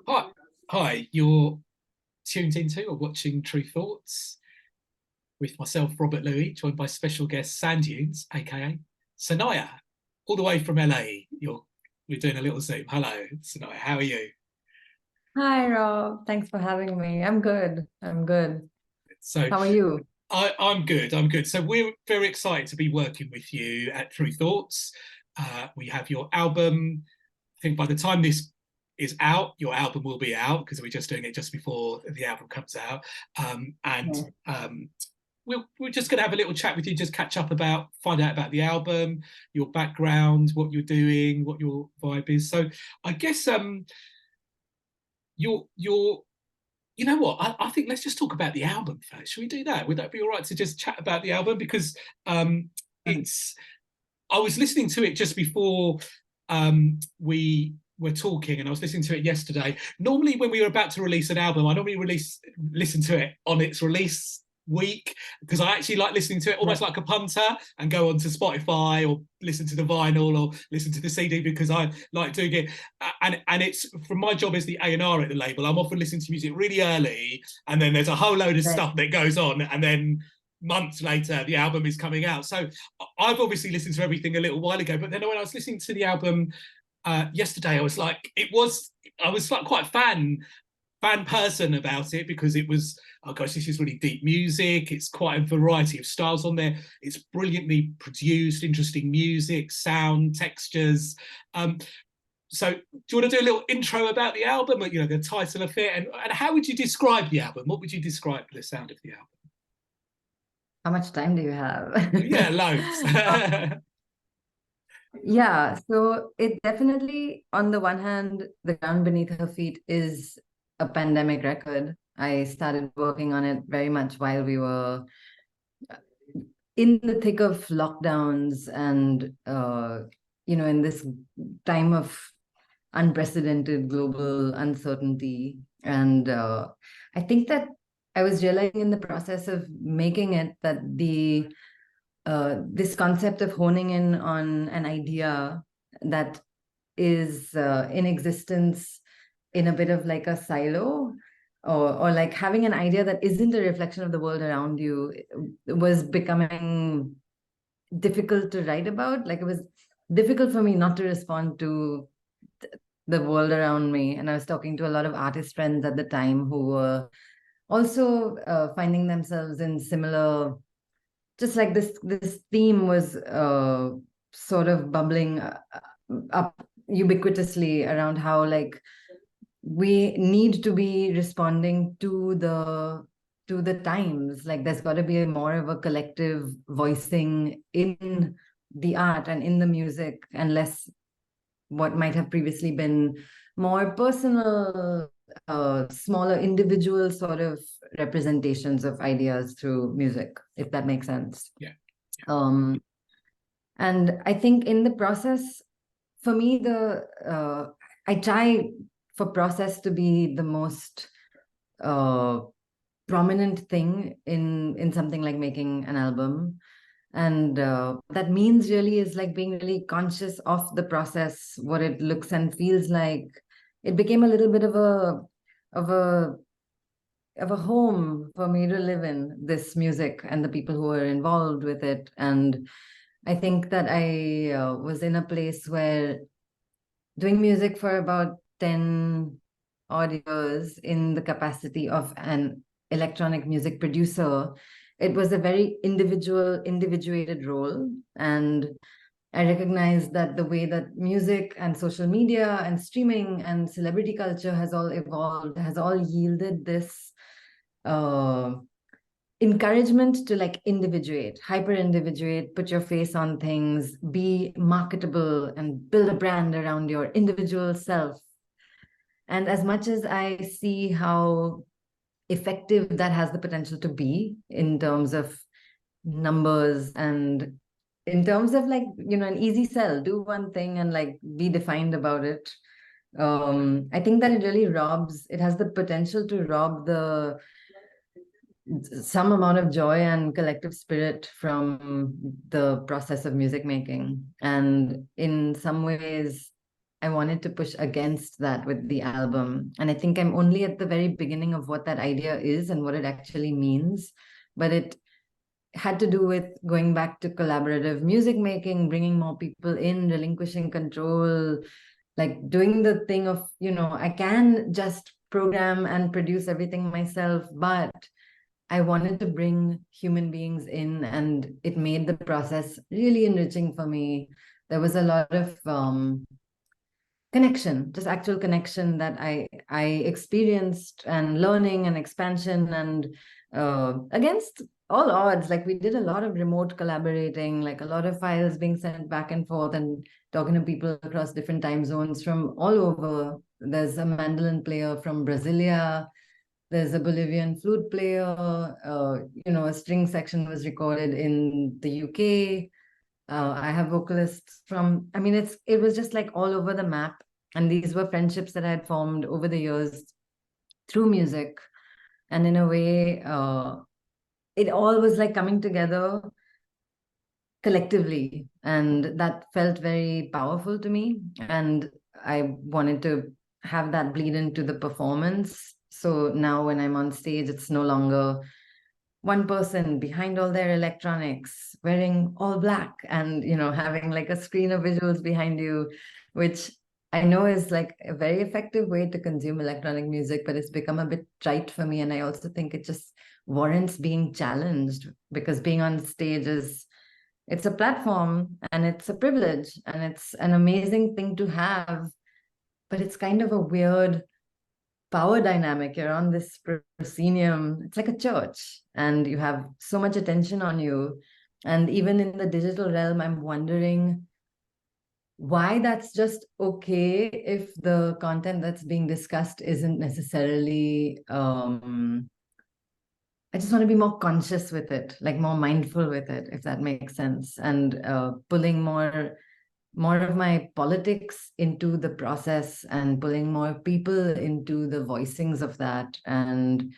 Hi, hi. You're tuned into or watching True Thoughts with myself, Robert Louis, joined by special guest Sandunes, aka Sanaya, all the way from LA. We're doing a little Zoom. Hello, Sanaya. How are you? Hi, Rob. Thanks for having me. I'm good. I'm good. So How are you? I'm good. I'm good. So we're very excited to be working with you at True Thoughts. We have your album. I think by the time this is out, your album will be out because we're just doing it just before the album comes out. And Yeah. we're just going to have a little chat with you, just catch up about, find out about the album, your background, what you're doing, what your vibe is. So I guess your you know what? I think let's just talk about the album first. Should we do that? Would that be all right to just chat about the album? Because um, it's I was listening to it just before we were talking, and I was listening to it yesterday. Normally, when we were about to release an album, I normally listen to it on its release week because I actually like listening to it almost like a punter and go onto Spotify or listen to the vinyl or listen to the CD because I like doing it. And it's from my job as the A&R at the label. I'm often listening to music really early, and then there's a whole load of Right. stuff that goes on, and then months later the album is coming out. So I've obviously listened to everything a little while ago, but then when I was listening to the album yesterday, I was like quite fan person about it because it was, oh gosh, this is really deep music. It's quite a variety of styles on there. It's brilliantly produced, interesting music, sound, textures. Um, so do you want to do a little intro about the album, or, the title of it, and how would you describe the album? What would you describe the sound of the album? How much time do you have? Yeah, loads. Yeah, so it definitely, on the one hand, The Ground Beneath Her Feet is a pandemic record. I started working on it very much while we were in the thick of lockdowns and, in this time of unprecedented global uncertainty. And I think that I was realizing in the process of making it that this concept of honing in on an idea that is in existence in a bit of like a silo, or like having an idea that isn't a reflection of the world around you, was becoming difficult to write about. Like, it was difficult for me not to respond to the world around me. And I was talking to a lot of artist friends at the time who were also finding themselves in similar, just like this theme was sort of bubbling up ubiquitously around how, like, we need to be responding to the times. Like, there's got to be more of a collective voicing in the art and in the music, and less what might have previously been more personal, smaller individual sort of representations of ideas through music, if that makes sense. Yeah. Um, and I think in the process, for me, I try for process to be the most uh, prominent thing in something like making an album. And that means really is like being really conscious of the process, what it looks and feels like. It became a little bit of a of a home for me to live in, this music and the people who are involved with it. And I think that I was in a place where doing music for about 10 odd years in the capacity of an electronic music producer, it was a very individuated role. And I recognize that the way that music and social media and streaming and celebrity culture has all evolved, has all yielded this uh, encouragement to like individuate, hyper individuate, put your face on things, be marketable, and build a brand around your individual self. And as much as I see how effective that has the potential to be in terms of numbers, and in terms of, like, an easy sell, do one thing and like be defined about it, I think that it has the potential to rob the some amount of joy and collective spirit from the process of music making. And in some ways, I wanted to push against that with the album. And I think I'm only at the very beginning of what that idea is and what it actually means. But it had to do with going back to collaborative music making, bringing more people in, relinquishing control, like doing the thing of, I can just program and produce everything myself, but I wanted to bring human beings in, and it made the process really enriching for me. There was a lot of connection, just actual connection that I experienced, and learning and expansion, and against all odds. Like, we did a lot of remote collaborating, like a lot of files being sent back and forth, and talking to people across different time zones from all over. There's a mandolin player from Brasilia. There's a Bolivian flute player. A string section was recorded in the UK. I have vocalists from, it was just like all over the map. And these were friendships that I had formed over the years through music. And in a way, it all was like coming together collectively. And that felt very powerful to me. And I wanted to have that bleed into the performance. So now when I'm on stage, it's no longer one person behind all their electronics wearing all black and having like a screen of visuals behind you, which I know is like a very effective way to consume electronic music, but it's become a bit trite for me. And I also think it just warrants being challenged, because being on stage it's a platform, and it's a privilege, and it's an amazing thing to have, but it's kind of a weird power dynamic. You're on this proscenium. It's like a church, and you have so much attention on you. And even in the digital realm, I'm wondering why that's just okay if the content that's being discussed isn't necessarily I just want to be more conscious with it, like more mindful with it, if that makes sense, and pulling more of my politics into the process, and pulling more people into the voicings of that. And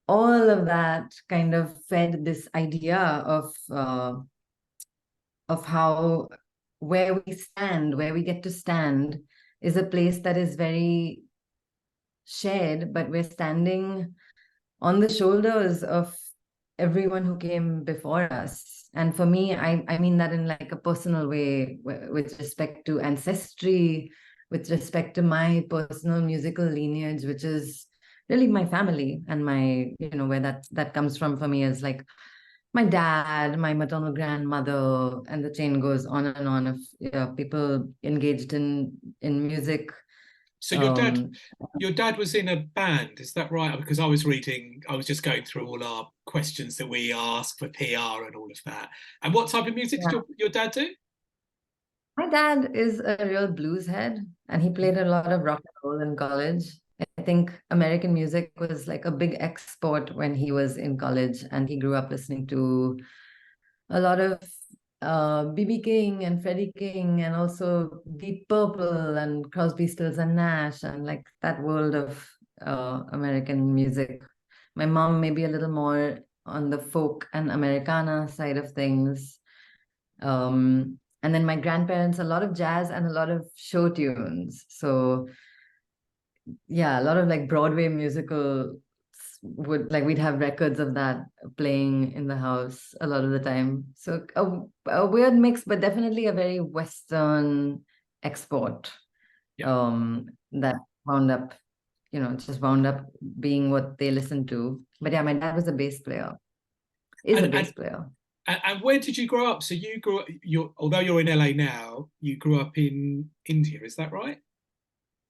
all of that kind of fed this idea of how where we stand, where we get to stand, is a place that is very shared, but we're standing on the shoulders of everyone who came before us. And for me, I mean that in like a personal way, with respect to ancestry, with respect to my personal musical lineage, which is really my family, and my, where that comes from for me is like my dad, my maternal grandmother, and the chain goes on and on of people engaged in music. So your dad was in a band, is that right? Because I was just going through all our questions that we ask for PR and all of that. And what type of music did your dad do? My dad is a real blues head, and he played a lot of rock and roll in college. I think American music was like a big export when he was in college, and he grew up listening to a lot of B.B. King and Freddie King, and also Deep Purple and Crosby, Stills and Nash, and like that world of American music. My mom maybe a little more on the folk and Americana side of things. And then my grandparents, a lot of jazz and a lot of show tunes. So yeah, a lot of like Broadway musical we'd have records of that playing in the house a lot of the time. So a weird mix, but definitely a very Western export. That wound up, just wound up being what they listened to. But yeah, my dad was a bass player, is a bass player. And where did you grow up? So you grew up, although you're in LA now, you grew up in India, is that right?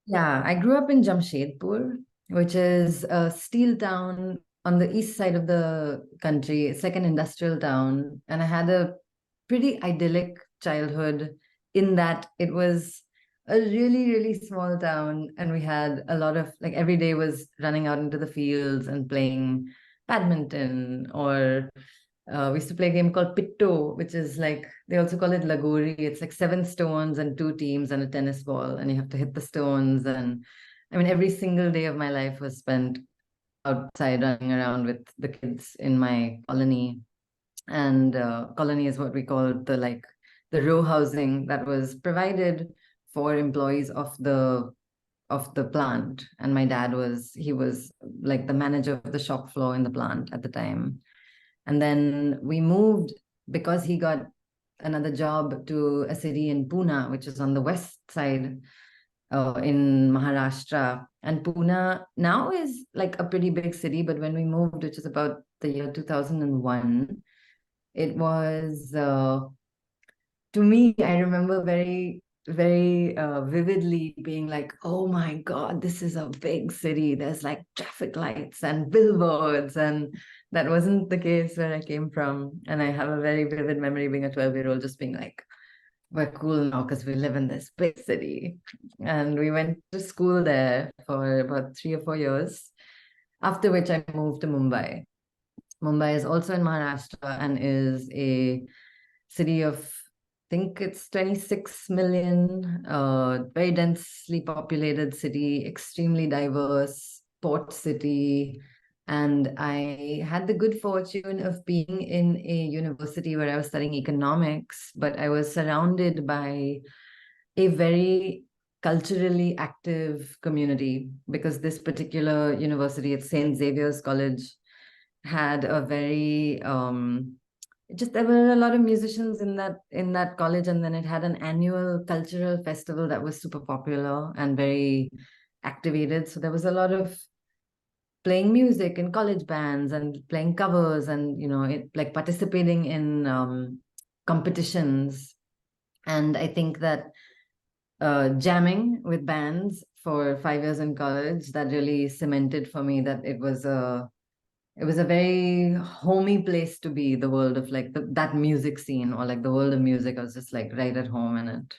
Yeah, I grew up in Jamshedpur, which is a steel town on the east side of the country. It's like an industrial town. And I had a pretty idyllic childhood, in that it was a really, really small town. And we had a lot of, like, every day was running out into the fields and playing badminton, or we used to play a game called Pitto, which is like, they also call it Lagori. It's like 7 stones and 2 teams and a tennis ball, and you have to hit the stones. And every single day of my life was spent outside running around with the kids in my colony. And colony is what we call the row housing that was provided four employees of the plant, and my dad he was like the manager of the shop floor in the plant at the time. And then we moved because he got another job to a city in Pune, which is on the west side in Maharashtra. And Pune now is like a pretty big city, but when we moved, which is about the year 2001, it was to me, I remember very, very vividly being like, oh my God, this is a big city. There's like traffic lights and billboards. And that wasn't the case where I came from. And I have a very vivid memory being a 12-year-old, just being like, we're cool now because we live in this big city. And we went to school there for about 3 or 4 years, after which I moved to Mumbai. Mumbai is also in Maharashtra and is a city of, I think it's 26 million, very densely populated city, extremely diverse, port city. And I had the good fortune of being in a university where I was studying economics, but I was surrounded by a very culturally active community, because this particular university at St. Xavier's College had a very just there were a lot of musicians in that college, and then it had an annual cultural festival that was super popular and very activated. So there was a lot of playing music in college bands and playing covers, and like participating in competitions. And I think that jamming with bands for 5 years in college, that really cemented for me that it was a very homey place to be, the world of like that music scene, or like the world of music. I was just like right at home in it.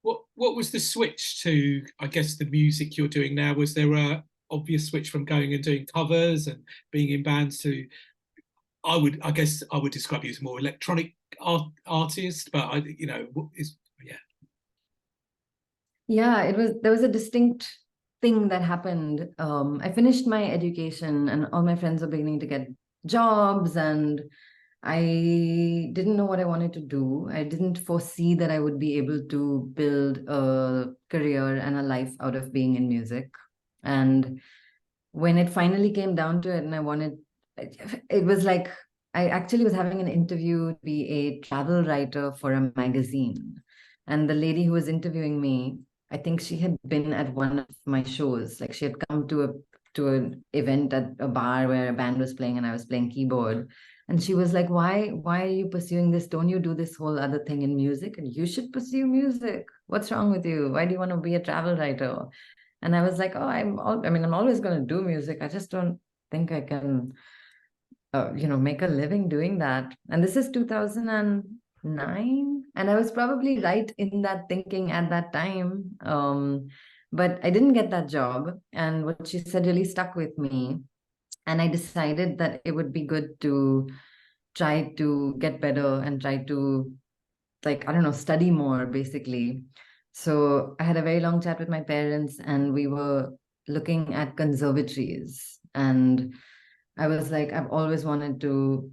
What was the switch to, I guess, the music you're doing now? Was there a obvious switch from going and doing covers and being in bands to, I guess I would describe you as more electronic artist, but yeah. Yeah, there was a distinct thing that happened. I finished my education and all my friends were beginning to get jobs, and I didn't know what I wanted to do. I didn't foresee that I would be able to build a career and a life out of being in music. And when it finally came down to it, and it was like, I actually was having an interview to be a travel writer for a magazine. And the lady who was interviewing me, I think she had been at one of my shows. Like she had come to an event at a bar where a band was playing and I was playing keyboard. And she was like, why are you pursuing this? Don't you do this whole other thing in music? And you should pursue music. What's wrong with you? Why do you want to be a travel writer? And I was like, oh, I'm always going to do music. I just don't think I can, make a living doing that. And this is 2009. And I was probably right in that thinking at that time. But I didn't get that job. And what she said really stuck with me. And I decided that it would be good to try to get better and try to, like, I don't know, study more, basically. So I had a very long chat with my parents, and we were looking at conservatories. And I was like, I've always wanted to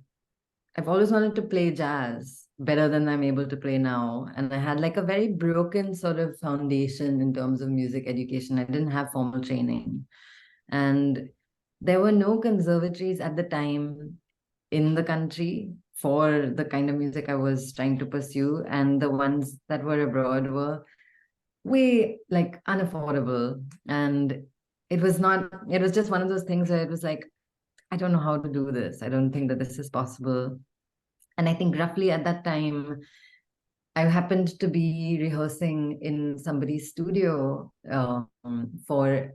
play jazz better than I'm able to play now. And I had like a very broken sort of foundation in terms of music education. I didn't have formal training. And there were no conservatories at the time in the country for the kind of music I was trying to pursue. And the ones that were abroad were way like unaffordable. And it was just one of those things where it was like, I don't know how to do this. I don't think that this is possible. And I think roughly at that time, I happened to be rehearsing in somebody's studio for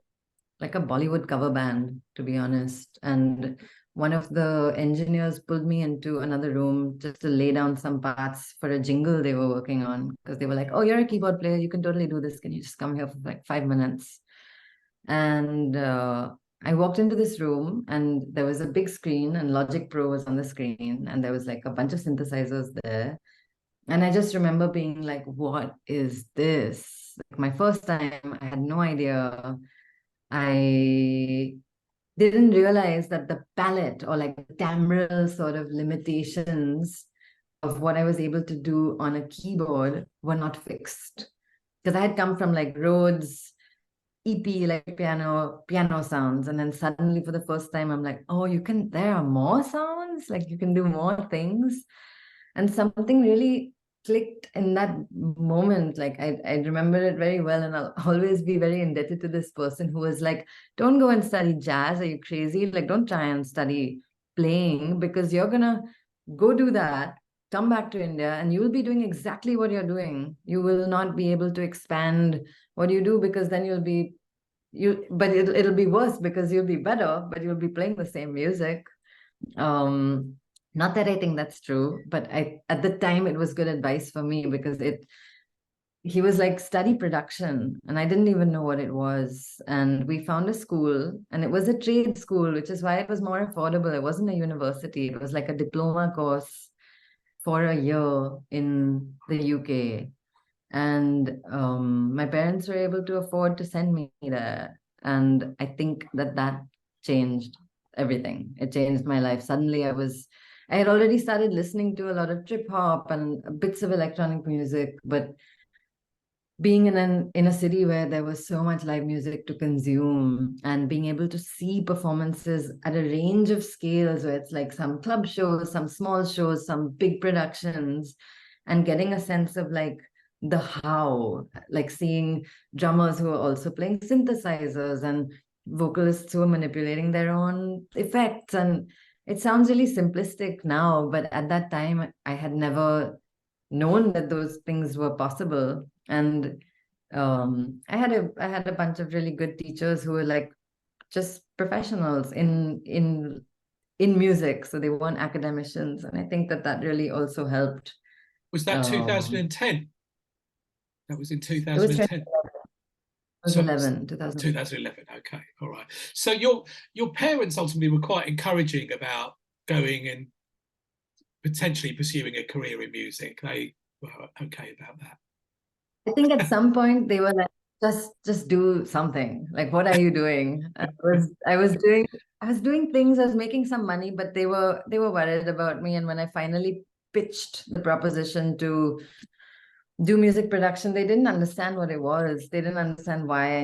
like a Bollywood cover band, to be honest. And one of the engineers pulled me into another room just to lay down some parts for a jingle they were working on, because they were like, oh, you're a keyboard player. You can totally do this. Can you just come here for like 5 minutes? And I walked into this room, and there was a big screen, and Logic Pro was on the screen, and there was like a bunch of synthesizers there. And I just remember being like, what is this? Like my first time, I had no idea. I didn't realize that the palette, or like the timbral sort of limitations of what I was able to do on a keyboard, were not fixed. I had come from like Rhodes, EP, like piano sounds, and then suddenly for the first time I'm like, oh, there are more sounds, like you can do more things. And something really clicked in that moment. Like I remember it very well, and I'll always be very indebted to this person who was like, don't go and study jazz, are you crazy? Like, don't try and study playing, because you're gonna go do that, come back to India, and you will be doing exactly what you're doing. You will not be able to expand what you do, because then but it'll be worse, because you'll be better, but you'll be playing the same music. um Not that I think that's true, but at the time it was good advice for me, because he was like, study production, and I didn't even know what it was. And we found a school, and it was a trade school, which is why it was more affordable. It wasn't a university, it was like a diploma course for a year in the UK. And my parents were able to afford to send me there. And I think that changed everything. It changed my life. Suddenly I had already started listening to a lot of trip hop and bits of electronic music, but being in a city where there was so much live music to consume, and being able to see performances at a range of scales, where it's like some club shows, some small shows, some big productions, and getting a sense of like the how, like seeing drummers who are also playing synthesizers, and vocalists who are manipulating their own effects. And it sounds really simplistic now, but at that time I had never known that those things were possible. And I had a bunch of really good teachers who were like just professionals in music, so they weren't academicians, and I think that really also helped. Was that um 2010? That was in it was 2010. 2011, 2011. 2011. Okay, all right. So your parents ultimately were quite encouraging about going and potentially pursuing a career in music. They were okay about that. I think at some point they were like, just do something. Like, what are you doing? And I was doing things, I was making some money, but they were worried about me. And when I finally pitched the proposition to do music production, they didn't understand what it was. They didn't understand why I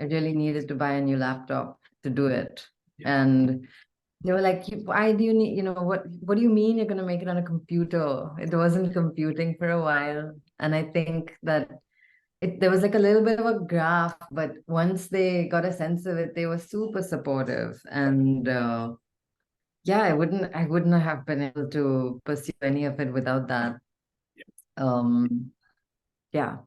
really needed to buy a new laptop to do it. Yeah. And they were like, why do you need, what do you mean you're going to make it on a computer? It wasn't computing for a while. And I think that there was like a little bit of a graph, but once they got a sense of it, they were super supportive. And yeah, I wouldn't have been able to pursue any of it without that. Um, yeah.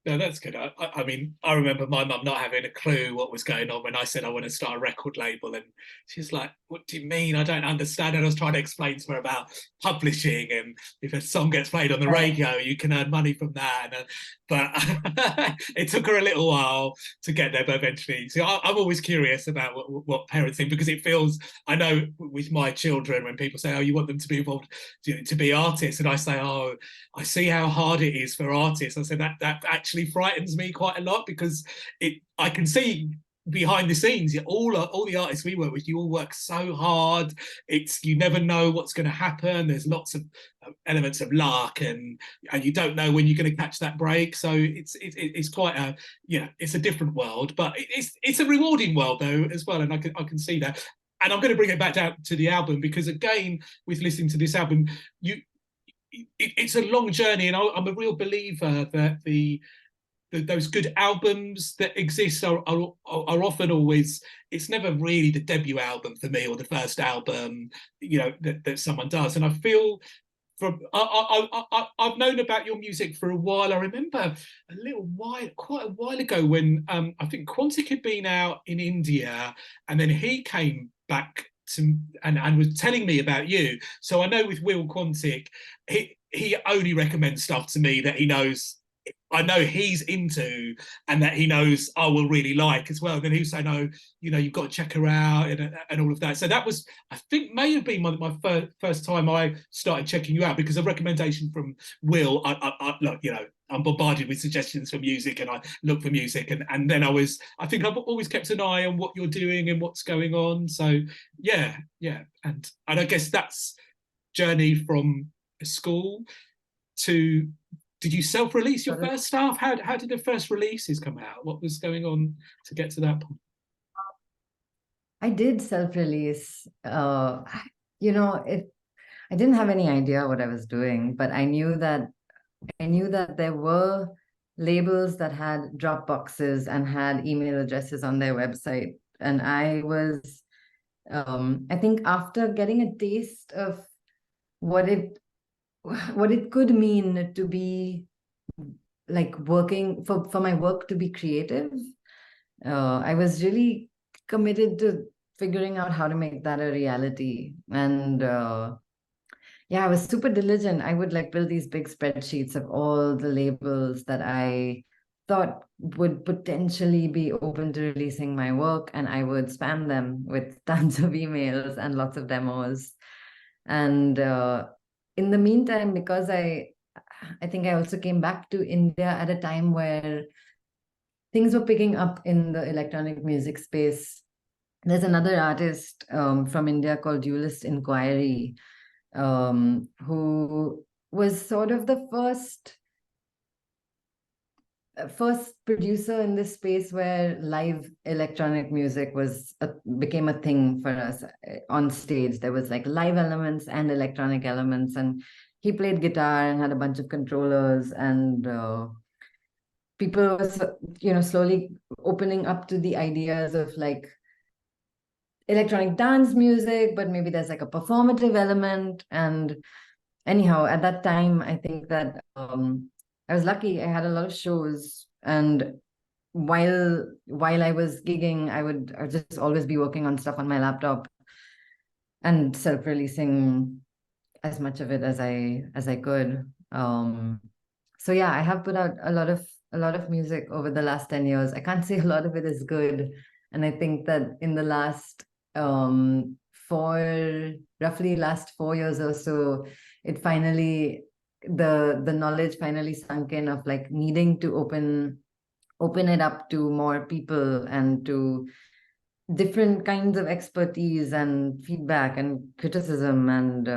No, that's good. I mean, I remember my mum not having a clue what was going on when I said I want to start a record label, and she's like, "What do you mean? I don't understand." And I was trying to explain to her about publishing, and if a song gets played on the radio, you can earn money from that. But it took her a little while to get there, but eventually. So I'm always curious about what parents think, because it feels, I know with my children, when people say, "Oh, you want them to be involved, to be artists," and I say, "Oh, I see how hard it is for artists." I said that actually frightens me quite a lot, because I can see behind the scenes, all the artists we work with, you all work so hard. You never know what's going to happen. There's lots of elements of luck, and you don't know when you're going to catch that break. So it's quite a, it's a different world, but it's a rewarding world though as well, and I can see that. And I'm going to bring it back down to the album, because again, with listening to this album, it's a long journey, and I'm a real believer that those good albums that exist are often always, it's never really the debut album for me, or the first album that someone does. And I feel I've known about your music for a while. I remember quite a while ago, when I think Quantic had been out in India, and then he came back and was telling me about you. So I know with Will Quantic, he only recommends stuff to me that he knows I know he's into, and that he knows I will really like as well. And then he was saying, "Oh, you've got to check her out," and all of that. So that was, I think, may have been my first time I started checking you out, because of recommendation from Will. Look, I'm bombarded with suggestions for music, and I look for music, and then I think I've always kept an eye on what you're doing and what's going on. So yeah, and I guess that's journey from a school to did you self-release your sort of. first stuff? How did the first releases come out? What was going on to get to that point? I did self-release. I didn't have any idea what I was doing, but I knew that there were labels that had drop boxes and had email addresses on their website. And I think after getting a taste of what it what it could mean to be like working for my work to be creative, I was really committed to figuring out how to make that a reality. And yeah, I was super diligent. I would like build these big spreadsheets of all the labels that I thought would potentially be open to releasing my work, and I would spam them with tons of emails and lots of demos. And in the meantime, because I think I also came back to India at a time where things were picking up in the electronic music space. There's another artist from India called Duelist Inquiry, who was sort of the first producer in this space where live electronic music became a thing for us on stage. There was like live elements and electronic elements, and he played guitar and had a bunch of controllers, and people were slowly opening up to the ideas of like electronic dance music, but maybe there's like a performative element. And anyhow, at that time, I think that I was lucky. I had a lot of shows, and while I was gigging, I would just always be working on stuff on my laptop and self-releasing as much of it as I could. So yeah, I have put out a lot of music over the last 10 years. I can't say a lot of it is good. And I think that in the roughly last 4 years or so, it finally the knowledge finally sunk in of like needing to open it up to more people and to different kinds of expertise and feedback and criticism, and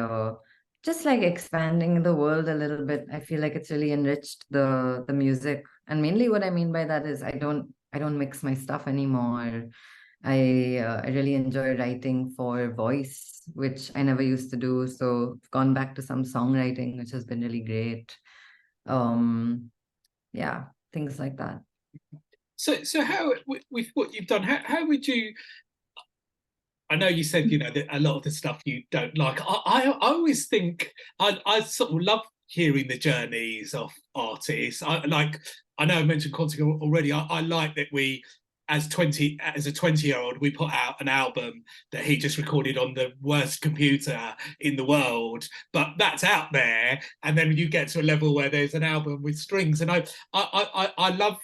just like expanding the world a little bit. I feel like it's really enriched the music. And mainly what I mean by that is I don't mix my stuff anymore. I really enjoy writing for voice, which I never used to do. So I've gone back to some songwriting, which has been really great. Um, yeah, things like that. So how with what you've done, how would you? I know you said that a lot of the stuff you don't like. I always think I sort of love hearing the journeys of artists. I know I mentioned Quantic already. I like that we as a 20-year-old we put out an album that he just recorded on the worst computer in the world, but that's out there. And then you get to a level where there's an album with strings, and I love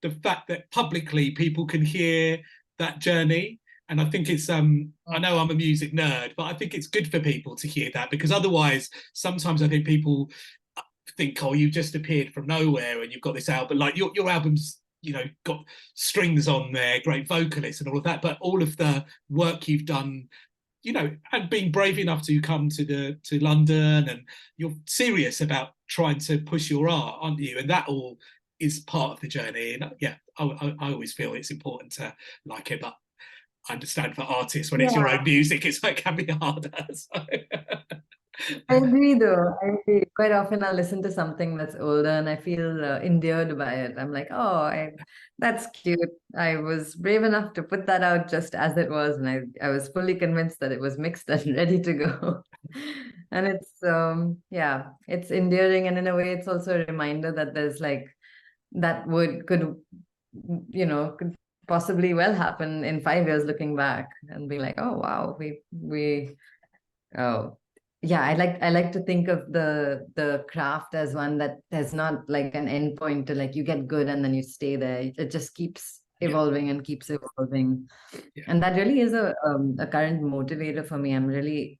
the fact that publicly people can hear that journey. And I think it's I know I'm a music nerd, but I think it's good for people to hear that, because otherwise sometimes I think people think, oh, you just appeared from nowhere and you've got this album, like your album's got strings on there, great vocalists and all of that, but all of the work you've done, and being brave enough to come to London, and you're serious about trying to push your art, aren't you? And that all is part of the journey. And yeah, I always feel it's important to like it, but I understand for artists when it's your Yeah. own music, it's like can be harder. So. I agree, though. I agree. Quite often I'll listen to something that's older and I feel endeared by it. I'm like, oh, that's cute. I was brave enough to put that out just as it was, and I was fully convinced that it was mixed and ready to go. And yeah, it's endearing, and in a way, it's also a reminder that there's like that could possibly well happen in 5 years, looking back and being like, oh wow, we oh yeah, I like to think of the craft as one that there's not like an end point to like you get good and then you stay there. It just keeps Yeah, evolving and keeps evolving. yeah, And that really is a current motivator for me. I'm really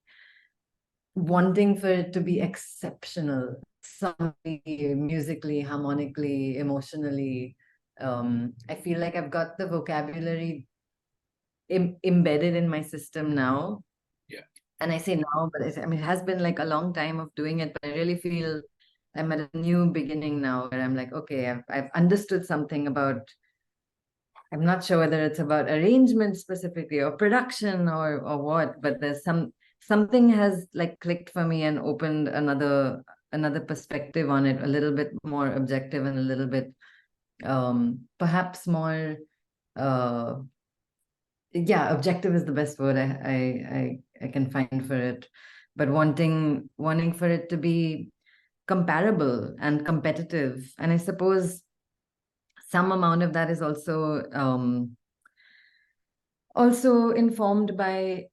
wanting for it to be exceptional, sonically, musically, harmonically, emotionally. I feel like I've got the vocabulary embedded in my system now. yeah, And I say now, but I mean, it has been like a long time of doing it, but I really feel I'm at a new beginning now where I'm like, okay, I've understood something about, I'm not sure whether it's about arrangement specifically or production or what, but there's something has like clicked for me and opened another perspective on it, a little bit more objective and a little bit perhaps more uh yeah, objective is the best word I can find for it. But wanting for it to be comparable and competitive. And I suppose some amount of that is also informed by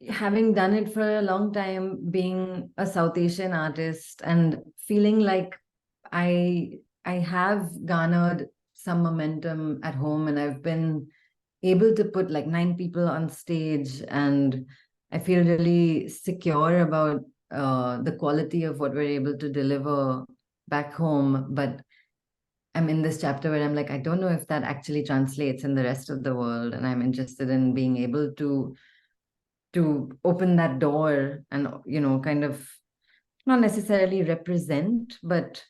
having done it for a long time, being a South Asian artist and feeling like I have garnered some momentum at home, and I've been able to put like 9 people on stage, and I feel really secure about the quality of what we're able to deliver back home. But I'm in this chapter where I'm like, I don't know if that actually translates in the rest of the world, and I'm interested in being able to open that door and kind of not necessarily represent, but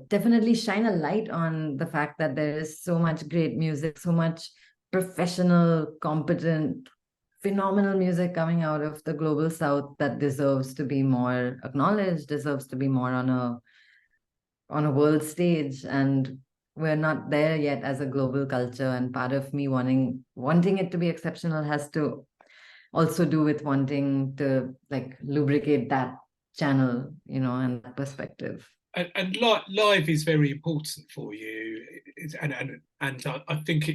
definitely shine a light on the fact that there is so much great music, so much professional, competent, phenomenal music coming out of the global south that deserves to be more acknowledged, deserves to be more on a world stage. And we're not there yet as a global culture, and part of me wanting it to be exceptional has to also do with wanting to like lubricate that channel, and that perspective. And live is very important for you, and I think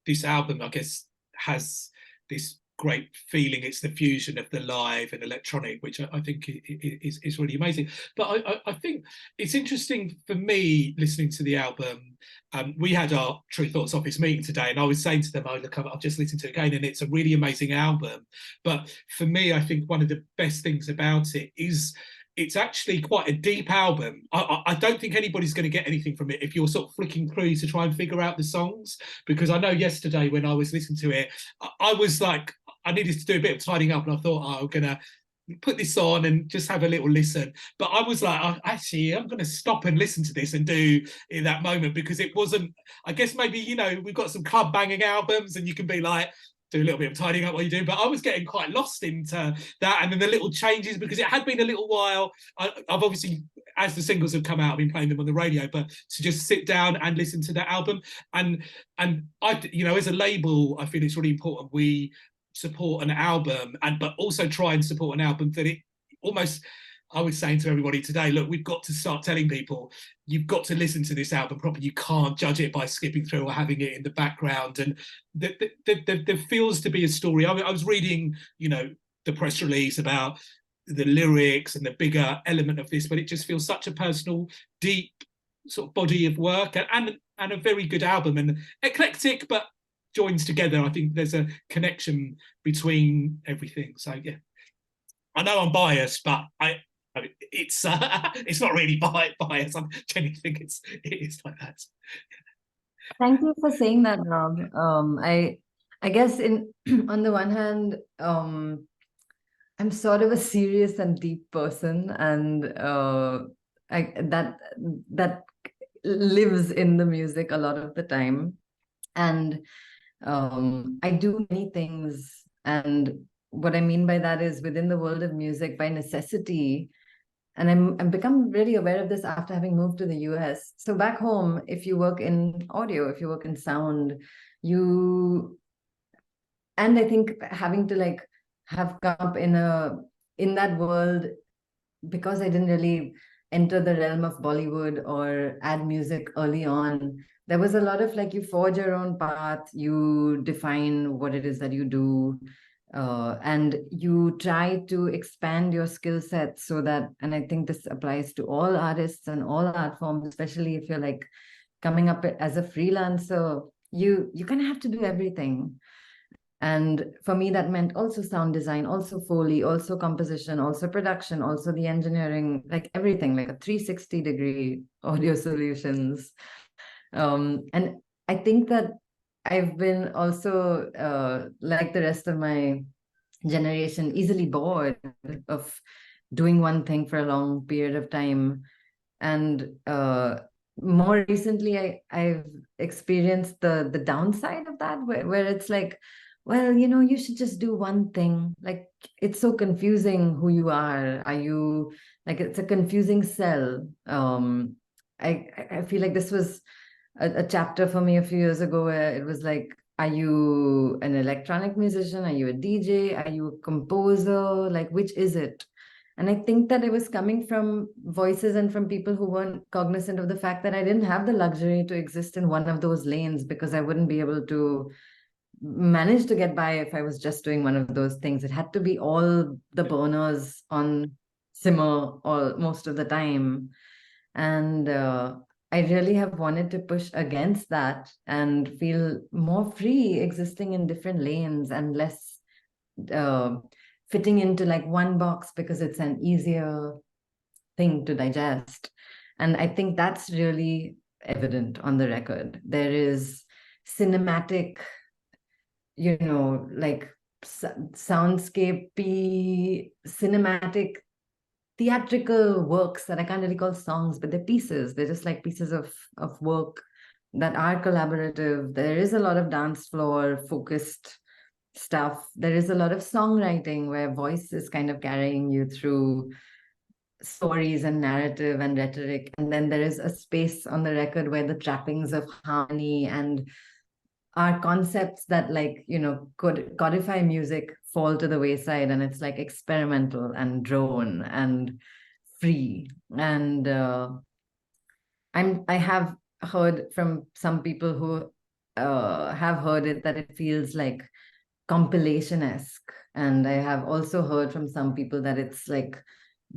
this album, I guess, has this great feeling. It's the fusion of the live and electronic, which I think is really amazing. But I think it's interesting for me listening to the album. We had our Tru Thoughts office meeting today, and I was saying to them, "Oh, look, I've just listened to it again, and it's a really amazing album." But for me, I think one of the best things about it is it's actually quite a deep album. I don't think anybody's going to get anything from it if you're sort of flicking through to try and figure out the songs, because I know yesterday when I was listening to it, I was like, I needed to do a bit of tidying up, and I thought, oh, I'm gonna put this on and just have a little listen. But I was like, I'm going to stop and listen to this and do in that moment, because it wasn't. I guess maybe we've got some club banging albums, and you can be like, do a little bit of tidying up while you do. But I was getting quite lost into that, and then the little changes, because it had been a little while. I've obviously, as the singles have come out, I've been playing them on the radio, but to just sit down and listen to that album, and I, as a label, I feel it's really important we support an album, but also try and support an album that it almost. I was saying to everybody today, look, we've got to start telling people you've got to listen to this album properly. You can't judge it by skipping through or having it in the background. And there feels to be a story. I was reading, the press release about the lyrics and the bigger element of this, but it just feels such a personal, deep sort of body of work, and a very good album, and eclectic, but joins together. I think there's a connection between everything. So yeah, I know I'm biased, but it's it's not really biased. I genuinely think it is like that. Thank you for saying that, Rob. I guess in on the one hand, I'm sort of a serious and deep person, and that lives in the music a lot of the time. And I do many things, and what I mean by that is within the world of music by necessity. And I'm become really aware of this after having moved to the US. So back home, if you work in audio, if you work in sound, and I think having to like have come up in that world, because I didn't really enter the realm of Bollywood or add music early on, there was a lot of like you forge your own path, you define what it is that you do, and you try to expand your skill set so that, and I think this applies to all artists and all art forms, especially if you're like coming up as a freelancer, you kind of have to do everything. And for me, that meant also sound design, also Foley, also composition, also production, also the engineering, like everything, like a 360-degree audio solutions. And I think that I've been also, like the rest of my generation, easily bored of doing one thing for a long period of time. And more recently, I've experienced the downside of that, where it's like, well, you should just do one thing. Like, it's so confusing who you are. Are you like, it's a confusing sell. I feel like this was a chapter for me a few years ago where it was like, are you an electronic musician? Are you a DJ? Are you a composer? Like, which is it? And I think that it was coming from voices and from people who weren't cognizant of the fact that I didn't have the luxury to exist in one of those lanes, because I wouldn't be able to manage to get by if I was just doing one of those things. It had to be all the burners on simmer all most of the time. And I really have wanted to push against that and feel more free existing in different lanes and less uh, fitting into like one box because it's an easier thing to digest. And I think that's really evident on the record. There is cinematic, like soundscapey, cinematic, theatrical works that I can't really call songs, but they're pieces. They're just like pieces of work that are collaborative. There is a lot of dance floor focused stuff. There is a lot of songwriting where voice is kind of carrying you through stories and narrative and rhetoric. And then there is a space on the record where the trappings of harmony and our concepts that codify music fall to the wayside, and it's like experimental and drone and free. And I have heard from some people who have heard it that it feels like compilation-esque. And I have also heard from some people that it's like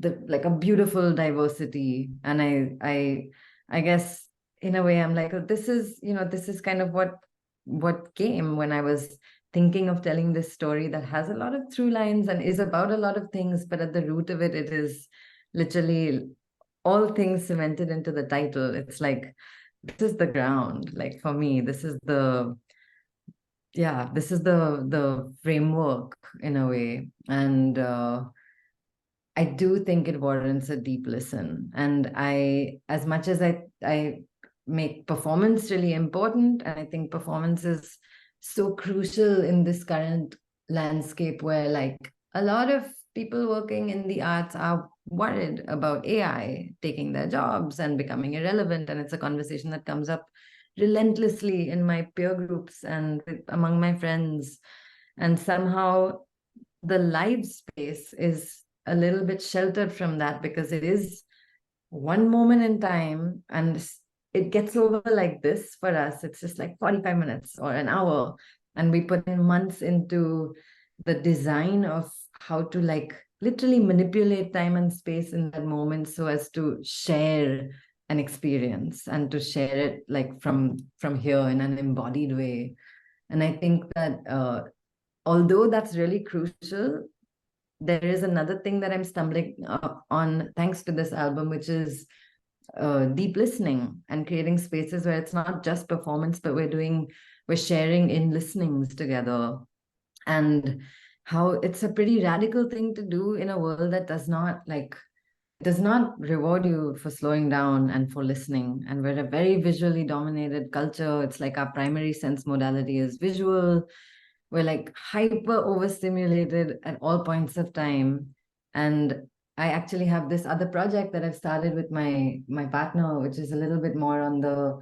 a beautiful diversity. And I guess in a way I'm like, oh, this is kind of what came when I was thinking of telling this story that has a lot of through lines and is about a lot of things, but at the root of it, it is literally all things cemented into the title. It's like, this is the ground. Like, for me, this is the framework in a way. And I do think it warrants a deep listen. And as much as I make performance really important, and I think performance is so crucial in this current landscape where like a lot of people working in the arts are worried about AI taking their jobs and becoming irrelevant. And it's a conversation that comes up relentlessly in my peer groups and among my friends. And somehow the live space is a little bit sheltered from that, because it is one moment in time and it gets over like this for us. It's just like 45 minutes or an hour. And we put in months into the design of how to like literally manipulate time and space in that moment so as to share an experience and to share it like from here in an embodied way. And I think that although that's really crucial, there is another thing that I'm stumbling on thanks to this album, which is deep listening and creating spaces where it's not just performance, but we're sharing in listenings together. And how it's a pretty radical thing to do in a world that does not reward you for slowing down and for listening. And we're a very visually dominated culture. It's like our primary sense modality is visual. We're like hyper overstimulated at all points of time. And I actually have this other project that I've started with my partner, which is a little bit more on the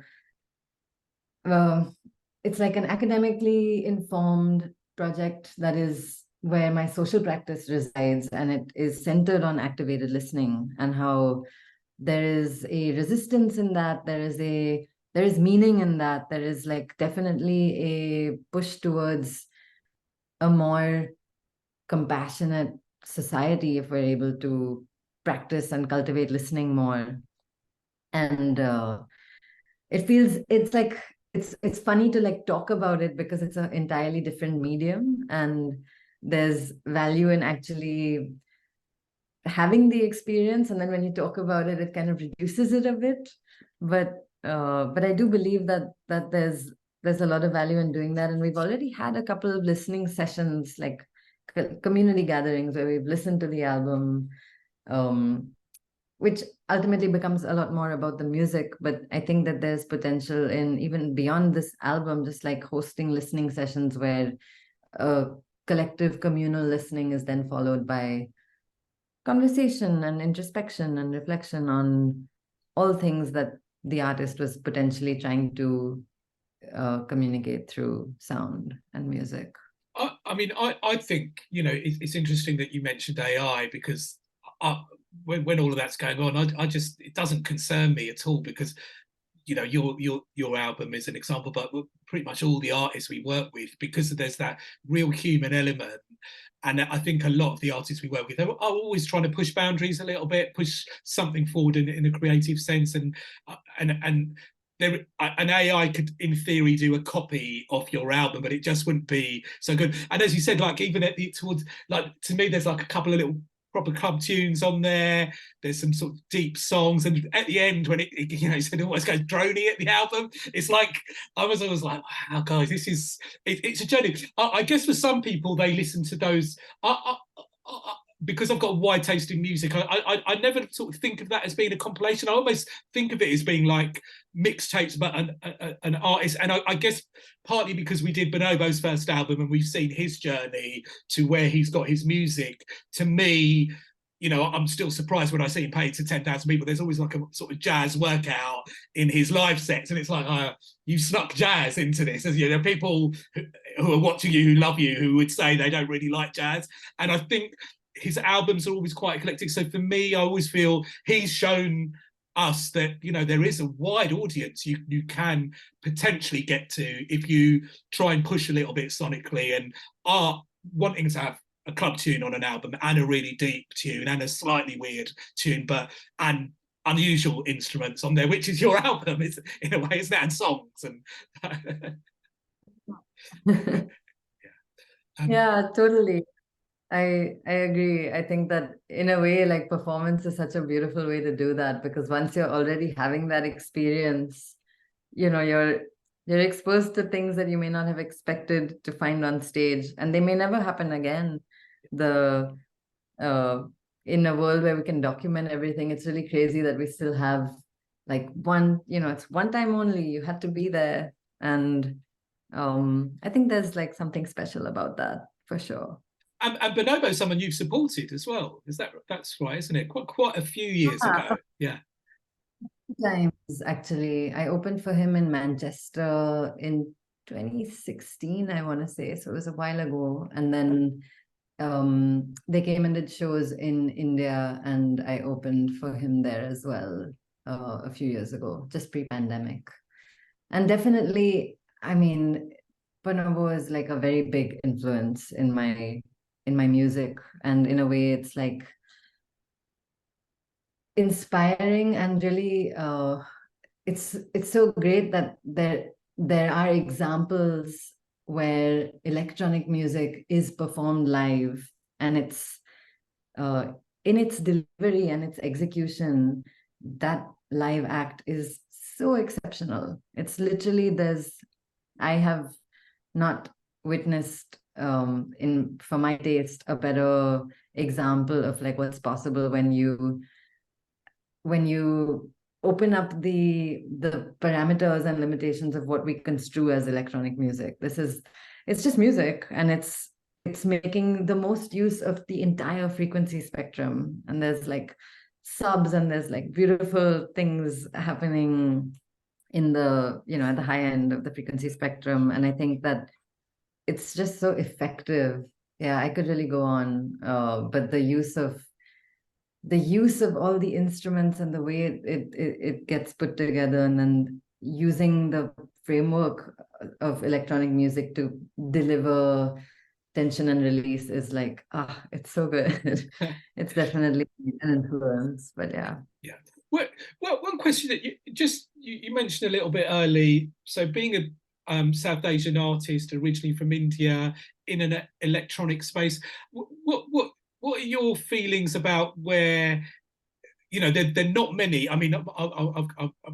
it's like an academically informed project that is where my social practice resides, and it is centered on activated listening and how there is a resistance in that, there is meaning in that, there is like definitely a push towards a more compassionate society if we're able to practice and cultivate listening more. And it's funny to like talk about it because it's an entirely different medium, and there's value in actually having the experience, and then when you talk about it, it kind of reduces it a bit. But I do believe that there's a lot of value in doing that, and we've already had a couple of listening sessions, like community gatherings, where we've listened to the album. which ultimately becomes a lot more about the music. But I think that there's potential in even beyond this album, just like hosting listening sessions where collective communal listening is then followed by conversation and introspection and reflection on all things that the artist was potentially trying to communicate through sound and music. I think, it's interesting that you mentioned AI, because when all of that's going on, I just, it doesn't concern me at all, because your album is an example, but pretty much all the artists we work with, because there's that real human element. And I think a lot of the artists we work with are always trying to push boundaries a little bit, push something forward in a creative sense, and there, an AI could, in theory, do a copy of your album, but it just wouldn't be so good. And as you said, like even towards, like, to me, there's like a couple of little proper club tunes on there. There's some sort of deep songs, and at the end, when it almost goes droney at the album, it's like I was always like, wow, guys, this is it's a journey. I guess for some people, they listen to those. Because I've got a wide taste in music, I never sort of think of that as being a compilation. I almost think of it as being like mixtapes about an artist. And I guess partly because we did Bonobo's first album and we've seen his journey to where he's got his music. To me, I'm still surprised when I see him paid to 10,000 people. There's always like a sort of jazz workout in his live sets, and it's like, you snuck jazz into this. As there are people who are watching you, who love you, who would say they don't really like jazz. And I think his albums are always quite eclectic. So for me, I always feel he's shown us that there is a wide audience you can potentially get to if you try and push a little bit sonically, and are wanting to have a club tune on an album and a really deep tune and a slightly weird tune, and unusual instruments on there, which is your album, is in a way, isn't it? And songs and yeah, totally. I agree. I think that in a way, like, performance is such a beautiful way to do that, because once you're already having that experience, you're exposed to things that you may not have expected to find on stage, and they may never happen again. The In a world where we can document everything, it's really crazy that we still have like it's one time only. You had to be there, and I think there's like something special about that for sure. And Bonobo is someone you've supported as well. That's right, isn't it? Quite a few years ago. Yeah. Times actually. I opened for him in Manchester in 2016, I want to say. So it was a while ago. And then they came and did shows in India, and I opened for him there as well a few years ago, just pre-pandemic. And definitely, I mean, Bonobo is like a very big influence in my music, and in a way, it's like inspiring and really it's so great that there are examples where electronic music is performed live, and it's in its delivery and its execution, that live act is so exceptional. It's literally, I have not witnessed for my taste a better example of like what's possible when you open up the parameters and limitations of what we construe as electronic music. It's just music, and it's making the most use of the entire frequency spectrum, and there's like subs, and there's like beautiful things happening in the at the high end of the frequency spectrum. And I think that it's just so effective. Yeah, I could really go on, but the use of all the instruments and the way it gets put together, and then using the framework of electronic music to deliver tension and release is like, it's so good. It's definitely an influence, but yeah. Well, one question that you mentioned a little bit early. So being a South Asian artist originally from India in an electronic space, what are your feelings about where there are not many? I mean,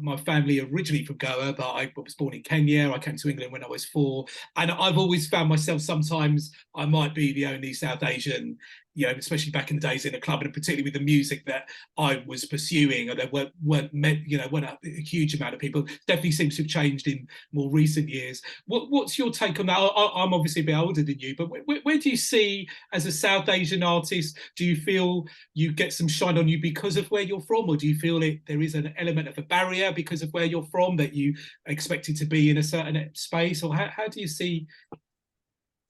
my family originally from Goa, but I was born in Kenya. I came to England when I was 4, and I've always found myself, sometimes I might be the only South Asian you know, especially back in the days in a club, and particularly with the music that I was pursuing, and there weren't a huge amount of people. Definitely seems to have changed in more recent years. What's your take on that? I'm obviously a bit older than you, but where do you see, as a South Asian artist, do you feel you get some shine on you because of where you're from, or do you feel there is an element of a barrier because of where you're from, that you expected to be in a certain space, or how do you see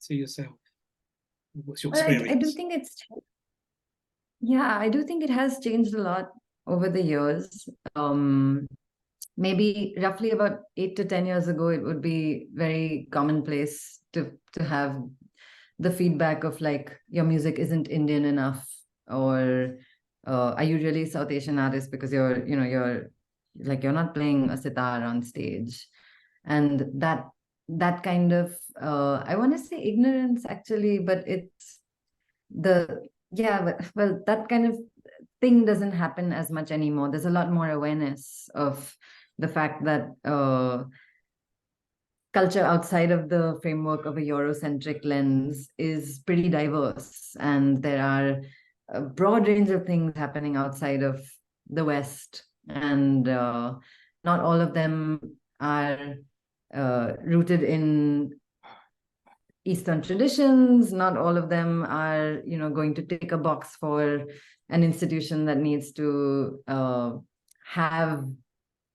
yourself? What's your Well, I do experience? think I do think it has changed a lot over the years. Maybe roughly about 8 to 10 years ago, it would be very commonplace to have the feedback of like, your music isn't Indian enough, or are you really South Asian artist because you're like, you're not playing a sitar on stage, and that kind of I want to say ignorance actually, but it's the yeah, well, that kind of thing doesn't happen as much anymore. There's a lot more awareness of the fact that culture outside of the framework of a Eurocentric lens is pretty diverse, and there are a broad range of things happening outside of the West, and not all of them are rooted in Eastern traditions. Not all of them are, going to tick a box for an institution that needs to have,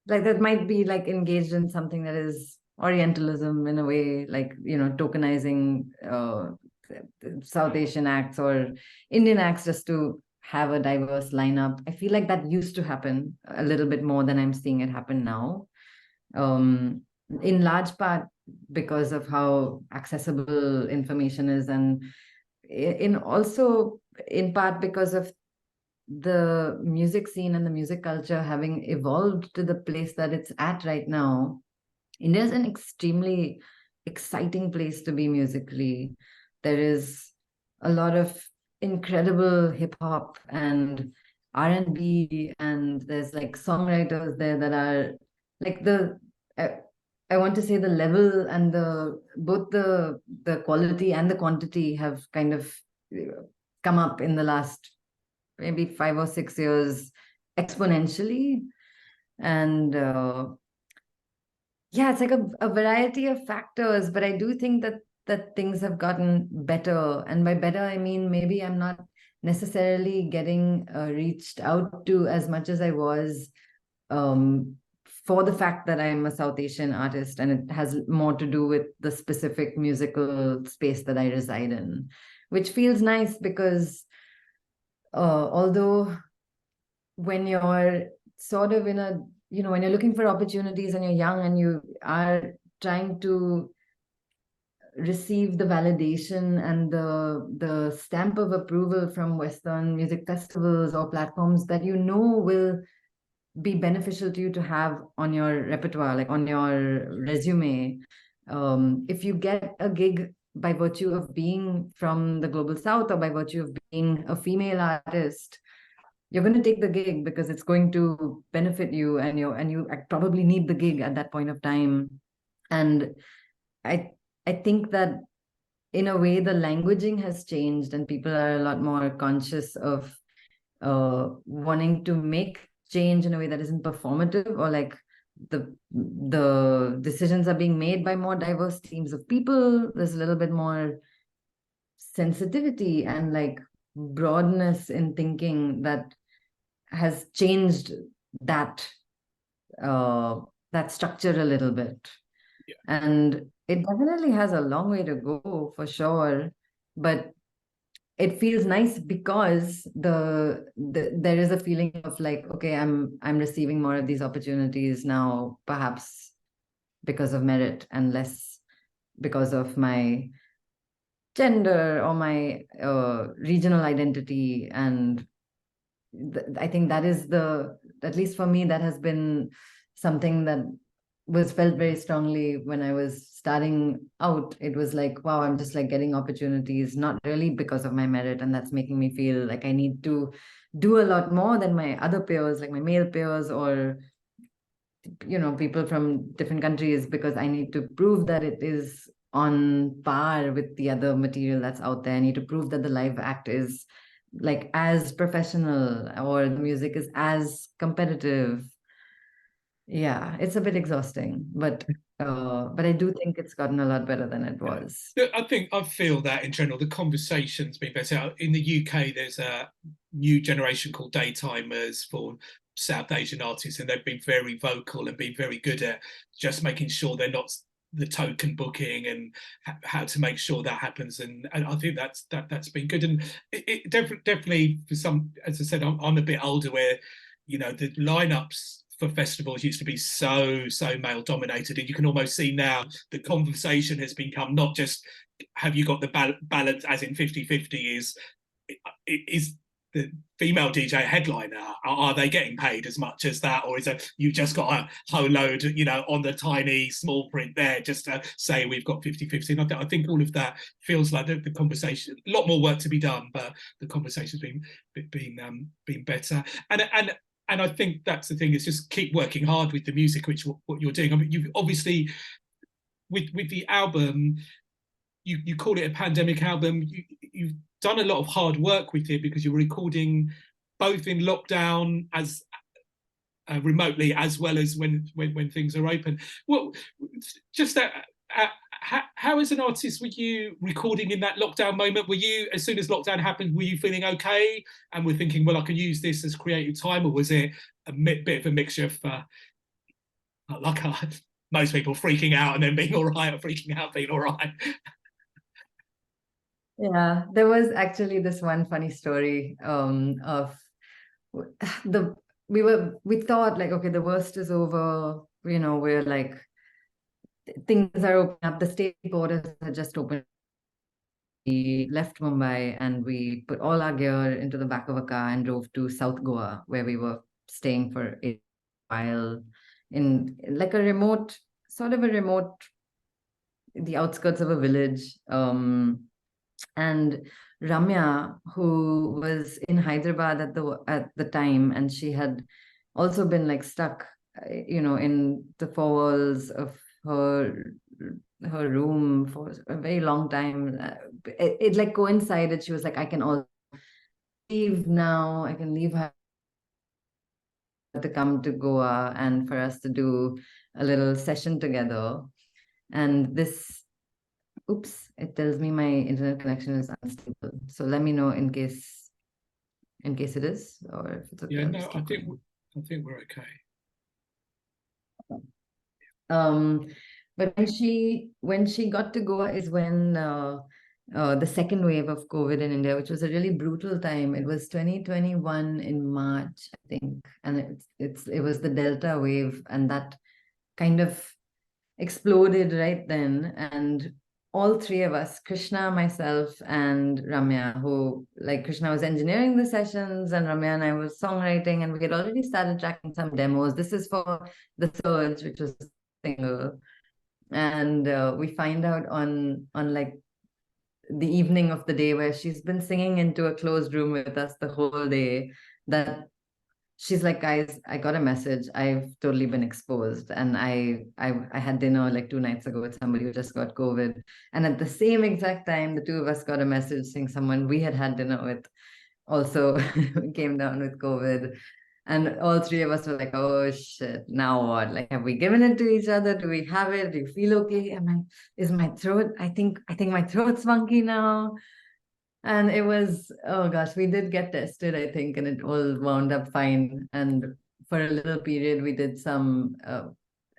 like, that might be like engaged in something that is Orientalism in a way, like, tokenizing South Asian acts or Indian acts just to have a diverse lineup. I feel like that used to happen a little bit more than I'm seeing it happen now. In large part because of how accessible information is, and in also in part because of the music scene and the music culture having evolved to the place that it's at right now. India is an extremely exciting place to be musically. There is a lot of incredible hip hop and R&B, and there's like songwriters there that are like I, I want to say the level and the both the quality and the quantity have kind of come up in the last maybe 5 or 6 years exponentially. And yeah, it's like a variety of factors, but I do think that things have gotten better. And by better, I mean maybe I'm not necessarily getting reached out to as much as I was, um, for the fact that I'm a South Asian artist, and it has more to do with the specific musical space that I reside in, which feels nice because although when you're sort of in a, when you're looking for opportunities and you're young and you are trying to receive the validation and the stamp of approval from Western music festivals or platforms that will be beneficial to you to have on your repertoire, like on your resume. If you get a gig by virtue of being from the global South or by virtue of being a female artist, you're going to take the gig because it's going to benefit you, and you probably need the gig at that point of time. And I think that in a way the languaging has changed, and people are a lot more conscious of wanting to make change in a way that isn't performative, or like the decisions are being made by more diverse teams of people. There's a little bit more sensitivity and like broadness in thinking that has changed that that structure a little bit. Yeah. And it definitely has a long way to go for sure, but it feels nice because there is a feeling of like, okay, I'm receiving more of these opportunities now, perhaps because of merit and less because of my gender or my regional identity. And I think that is at least for me, that has been something that was felt very strongly when I was starting out. It was like, wow, I'm just like getting opportunities, not really because of my merit. And that's making me feel like I need to do a lot more than my other peers, like my male peers, or, people from different countries, because I need to prove that it is on par with the other material that's out there. I need to prove that the live act is like as professional or the music is as competitive. Yeah, it's a bit exhausting, but I do think it's gotten a lot better than it was. I think I feel that in general, the conversation's been better. In the UK, there's a new generation called Daytimers for South Asian artists, and they've been very vocal and been very good at just making sure they're not the token booking and how to make sure that happens. And I think that's been good. And it definitely for some, as I said, I'm a bit older where, you know, the lineups for festivals used to be so male dominated, and you can almost see now the conversation has become not just have you got the balance as in 50-50 is the female DJ headliner, are they getting paid as much as that, or is it you just got a whole load, you know, on the tiny small print there just to say we've got 50-50? And I think all of that feels like the conversation, a lot more work to be done, but the conversation's been better. And I think that's the thing, is just keep working hard with the music, which what you're doing. I mean, you've obviously with the album, you call it a pandemic album. You've done a lot of hard work with it because you're recording both in lockdown as remotely as well as when things are open. Well, just that. How as an artist were you recording in that lockdown moment? Were you, as soon as lockdown happened, were you feeling okay and were thinking, well, I can use this as creative time, or was it a bit of a mixture of like most people freaking out and then being all right, or freaking out being all right? Yeah, there was actually this one funny story of the we thought like, okay, the worst is over, you know, we're like things are opening up, the state borders are just open. We left Mumbai and we put all our gear into the back of a car and drove to South Goa, where we were staying for a while in like a remote, sort of a remote, the outskirts of a village. And Ramya, who was in Hyderabad at the time, and she had also been like stuck, you know, in the four walls of her her room for a very long time. It like coincided. She was like, I can all leave now. I can leave her to come to Goa and for us to do a little session together. And this, oops, it tells me my internet connection is unstable. So let me know in case it is, or if it's okay. Yeah, I'll no, just keep going. I think we're okay. Um, but when she got to Goa is when the second wave of COVID in India, which was a really brutal time. It was 2021 in March, I think, and it was the Delta wave, and that kind of exploded right then. And all three of us, Krishna, myself, and Ramya, who like Krishna was engineering the sessions, and Ramya and I was songwriting, and we had already started tracking some demos. This is for the Surge, which was a single. And we find out on like the evening of the day where she's been singing into a closed room with us the whole day that she's like, guys, I got a message. I've totally been exposed. And I had dinner like 2 nights ago with somebody who just got COVID. And at the same exact time, the two of us got a message saying someone we had dinner with also came down with COVID. And all three of us were like, oh shit, now what? Like, have we given it to each other? Do we have it? Do you feel okay? Is my throat, I think my throat's funky now. And it was, oh gosh, we did get tested, I think, and it all wound up fine. And for a little period, we did some,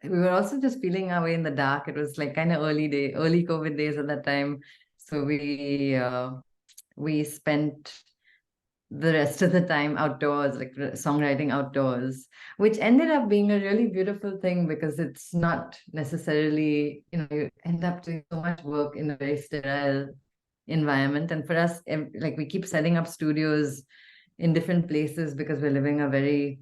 we were also just feeling our way in the dark. It was like kind of early COVID days at that time. So we spent the rest of the time outdoors, like songwriting outdoors, which ended up being a really beautiful thing because it's not necessarily, you know, you end up doing so much work in a very sterile environment. And for us, like we keep setting up studios in different places because we're living a very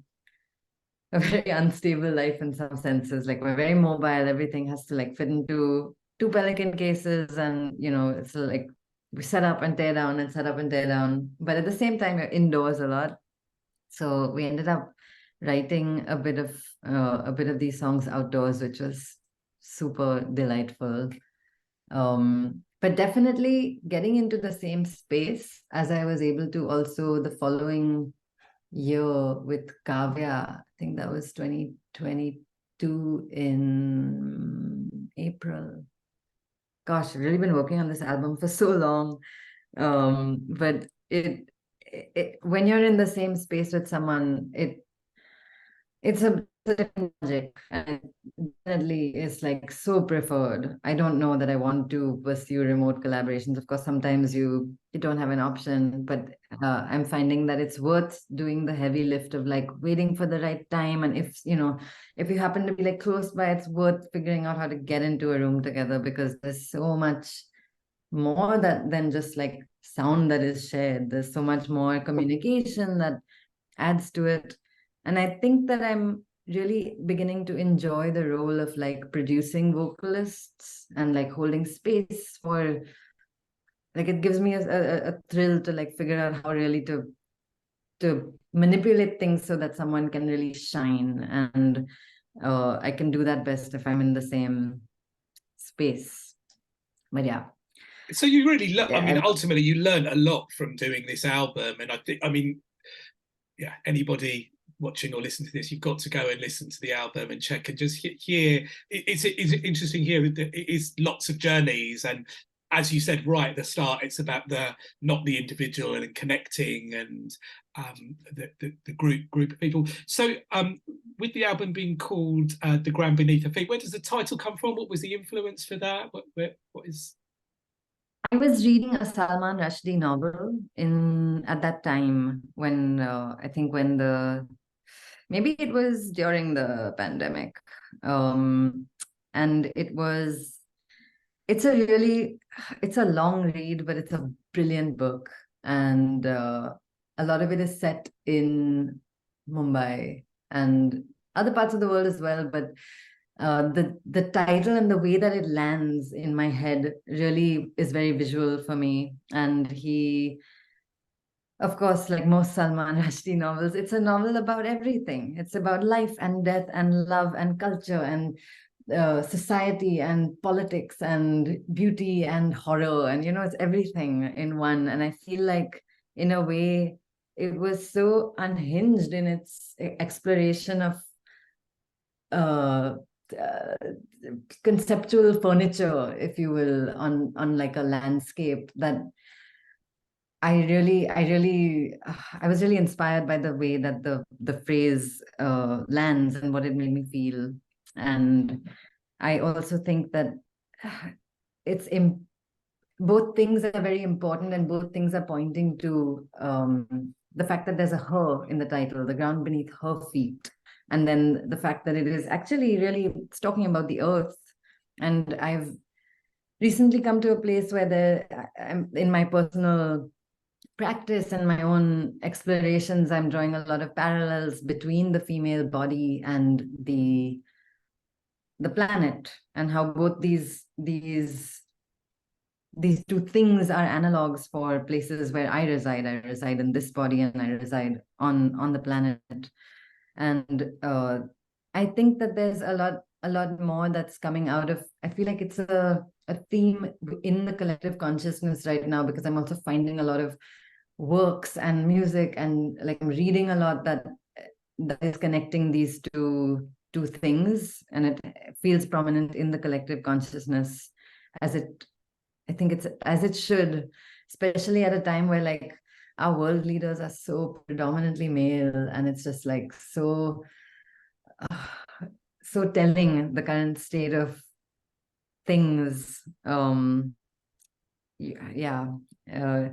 unstable life in some senses. Like we're very mobile, everything has to like fit into two Pelican cases, and you know, it's like we set up and tear down and set up and tear down. But at the same time, you're indoors a lot. So we ended up writing a bit of these songs outdoors, which was super delightful. But definitely getting into the same space as I was able to also the following year with Kavya. I think that was 2022 in April. Gosh, I've really been working on this album for so long. But when you're in the same space with someone, it's a different magic, and definitely is like so preferred. I don't know that I want to pursue remote collaborations. Of course, sometimes you don't have an option, but I'm finding that it's worth doing the heavy lift of like waiting for the right time. And if you happen to be like close by, it's worth figuring out how to get into a room together, because there's so much more than just like sound that is shared. There's so much more communication that adds to it. And I think that I'm really beginning to enjoy the role of like producing vocalists and like holding space for, like, it gives me a thrill to like figure out how really to manipulate things so that someone can really shine. And I can do that best if I'm in the same space. But yeah. So you really, I mean, Yeah, ultimately, you learn a lot from doing this album, and I mean, yeah, anybody watching or listening to this, you've got to go and listen to the album and check and just hear. It's interesting here. It is lots of journeys, and as you said right at the start, it's about not the individual and connecting, and the group of people. So with the album being called "The Ground Beneath Her Feet," where does the title come from? What was the influence for that? What is? I was reading a Salman Rushdie novel in at that time when I think when the maybe it was during the pandemic, and it's a really it's a long read, but it's a brilliant book, and a lot of it is set in Mumbai and other parts of the world as well, but the title and the way that it lands in my head really is very visual for me. And he, of course, like most Salman Rushdie novels, it's a novel about everything. It's about life and death and love and culture and society and politics and beauty and horror, and it's everything in one. And I feel like, in a way, it was so unhinged in its exploration of uh, uh, conceptual furniture, if you will, on like a landscape, that I was really inspired by the way that the phrase lands and what it made me feel. And I also think that it's both things are very important, and both things are pointing to the fact that there's a her in the title, the ground beneath her feet, and then the fact that it is actually really it's talking about the earth. And I've recently come to a place where I'm in my personal practice and my own explorations, I'm drawing a lot of parallels between the female body and the planet, and how both these two things are analogs for places where I reside. I reside in this body, and I reside on the planet. And I think that there's a lot more that's coming out of. I feel like it's a theme in the collective consciousness right now, because I'm also finding a lot of works and music, and like I'm reading a lot that is connecting these two things, and it feels prominent in the collective consciousness, as it I think it's as it should, especially at a time where like our world leaders are so predominantly male, and it's just like uh, so telling, the current state of things. Yeah. uh,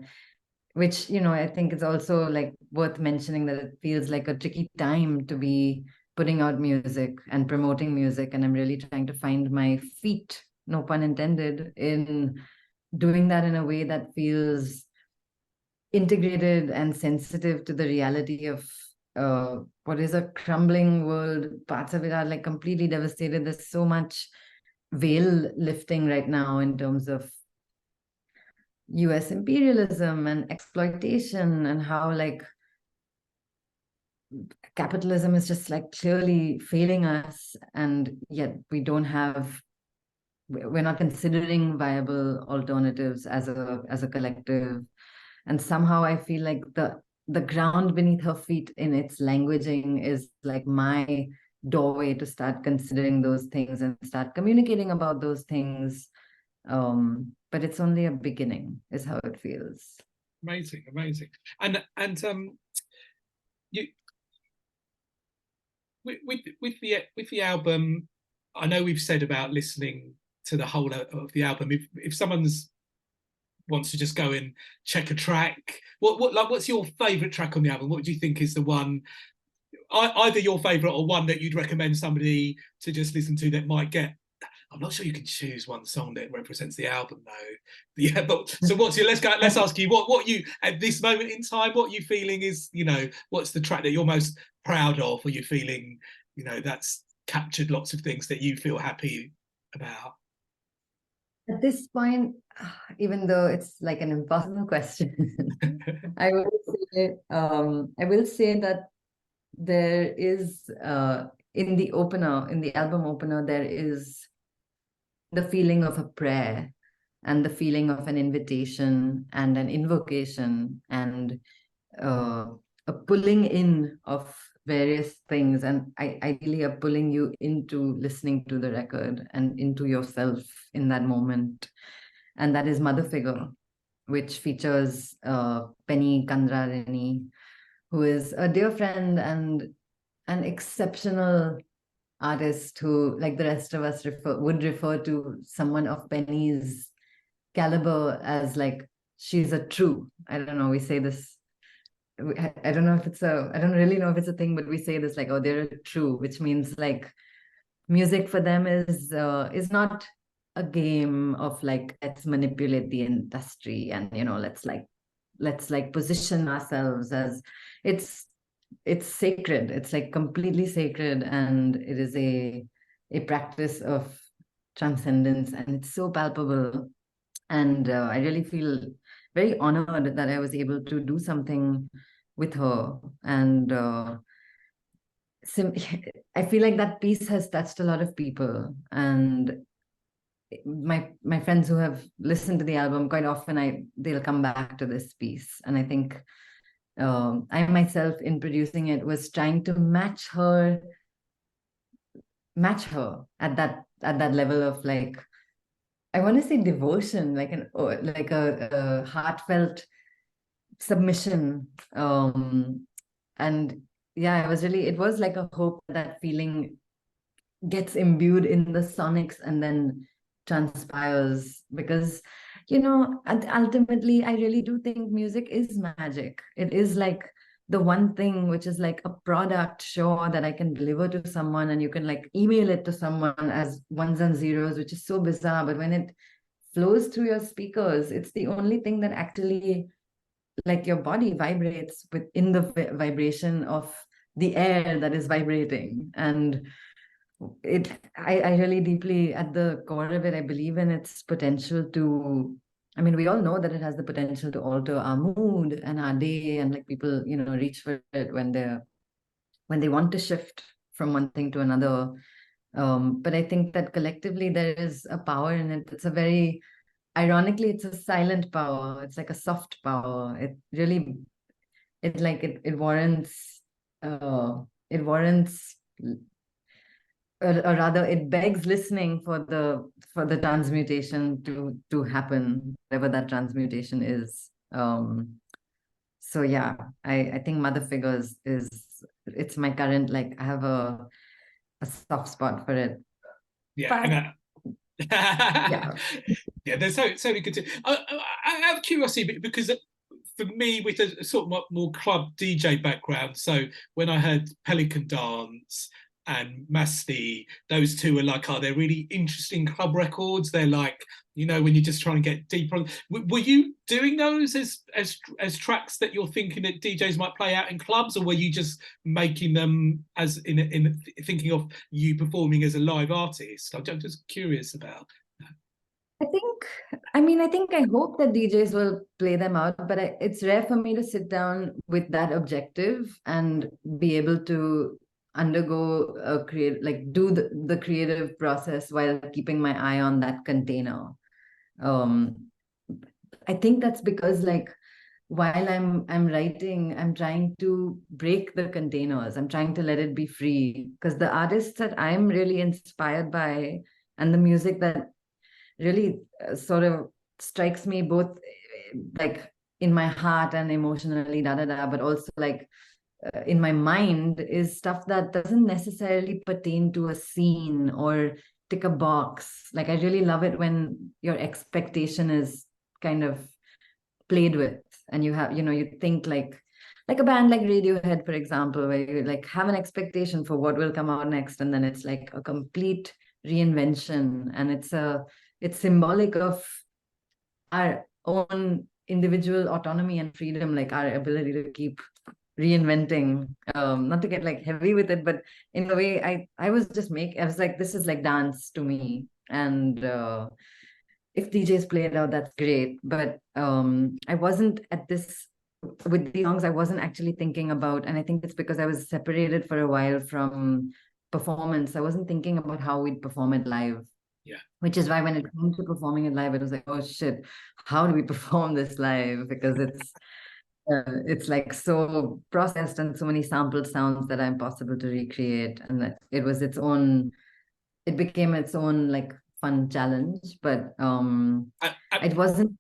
which I think it's also like worth mentioning that it feels like a tricky time to be putting out music and promoting music, and I'm really trying to find my feet, no pun intended, in doing that in a way that feels integrated and sensitive to the reality of what is a crumbling world. Parts of it are like completely devastated. There's so much veil lifting right now in terms of US imperialism and exploitation, and how like capitalism is just like clearly failing us, and yet we don't have we're not considering viable alternatives as a collective. And somehow I feel like the ground beneath her feet in its languaging is like my doorway to start considering those things and start communicating about those things. But it's only a beginning, is how it feels. Amazing, amazing. And you with the album, I know we've said about listening to the whole of the album. If someone's wants to just go and check a track, what's your favorite track on the album? What do you think is the one, either your favorite or one that you'd recommend somebody to just listen to that might get? I'm not sure you can choose one song that represents the album though. Yeah, but so what's your, let's ask you what you at this moment in time, what you feeling is, what's the track that you're most proud of, or you feeling, that's captured lots of things that you feel happy about? At this point, even though it's like an impossible question, I will say that there is in the opener, in the album opener, there is the feeling of a prayer and the feeling of an invitation and an invocation and a pulling in of various things, and ideally a pulling you into listening to the record and into yourself in that moment. And that is Mother Figure, which features Penny Kandrarini, who is a dear friend and an exceptional artist who, like the rest of us, would refer to someone of Penny's caliber as like she's a true. I don't know. We say this. I don't know if it's a. I don't really know if it's a thing, but we say this like, oh, they're a true, which means like music for them is not a game of like let's manipulate the industry and let's like position ourselves as it's it's sacred. It's like completely sacred, and it is a practice of transcendence, and it's so palpable. And I really feel very honored that I was able to do something with her. And I feel like that piece has touched a lot of people. And my friends who have listened to the album, quite often they'll come back to this piece. And I think I myself, in producing it, was trying to match her at that level of like, I want to say devotion, like a heartfelt submission. And yeah, it was like a hope that feeling gets imbued in the sonics and then transpires, because ultimately I really do think music is magic. It is like the one thing which is like a product, sure, that I can deliver to someone and you can like email it to someone as ones and zeros, which is so bizarre, but when it flows through your speakers, it's the only thing that actually, like, your body vibrates within the vibration of the air that is vibrating. And I really deeply, at the core of it, I believe in its potential to, I mean, we all know that it has the potential to alter our mood and our day, and like people, reach for it when they want to shift from one thing to another. But I think that collectively there is a power in it. It's a very, ironically, it's a silent power. It's like a soft power. It really, it warrants, it warrants or rather it begs listening for the transmutation to happen, whatever that transmutation is. So yeah, I think Mother Figures is it's my current, like, I have a soft spot for it. Yeah, But and yeah. yeah, there's so many good. I have curiosity because for me, with a sort of more club DJ background, so when I heard Pelican Dance and Masti, those two are like, they're really interesting club records. They're like, when you're just trying to get deeper. Were you doing those as tracks that you're thinking that DJs might play out in clubs, or were you just making them as in thinking of you performing as a live artist? I'm just curious about. I think, I think I hope that DJs will play them out, but it's rare for me to sit down with that objective and be able to undergo a do the creative process while keeping my eye on that container. um I think that's because, like, while I'm writing, I'm trying to break the containers. I'm trying to let it be free, because the artists that I'm really inspired by, and the music that really sort of strikes me both like in my heart and emotionally, but also like in my mind, is stuff that doesn't necessarily pertain to a scene or tick a box. Like, I really love it when your expectation is kind of played with, and you have, you think like a band like Radiohead, for example, where you like have an expectation for what will come out next, and then it's like a complete reinvention, and it's symbolic of our own individual autonomy and freedom, like our ability to keep reinventing. Not to get like heavy with it, but in a way, I was like, this is like dance to me. And if DJs play it out, that's great. But I wasn't at this with the songs, I wasn't actually thinking about, and I think it's because I was separated for a while from performance. I wasn't thinking about how we'd perform it live. Yeah. Which is why when it comes to performing it live, it was like, oh shit, how do we perform this live? Because it's like so processed and so many sampled sounds that are impossible to recreate. And that it became its own like fun challenge. But it wasn't.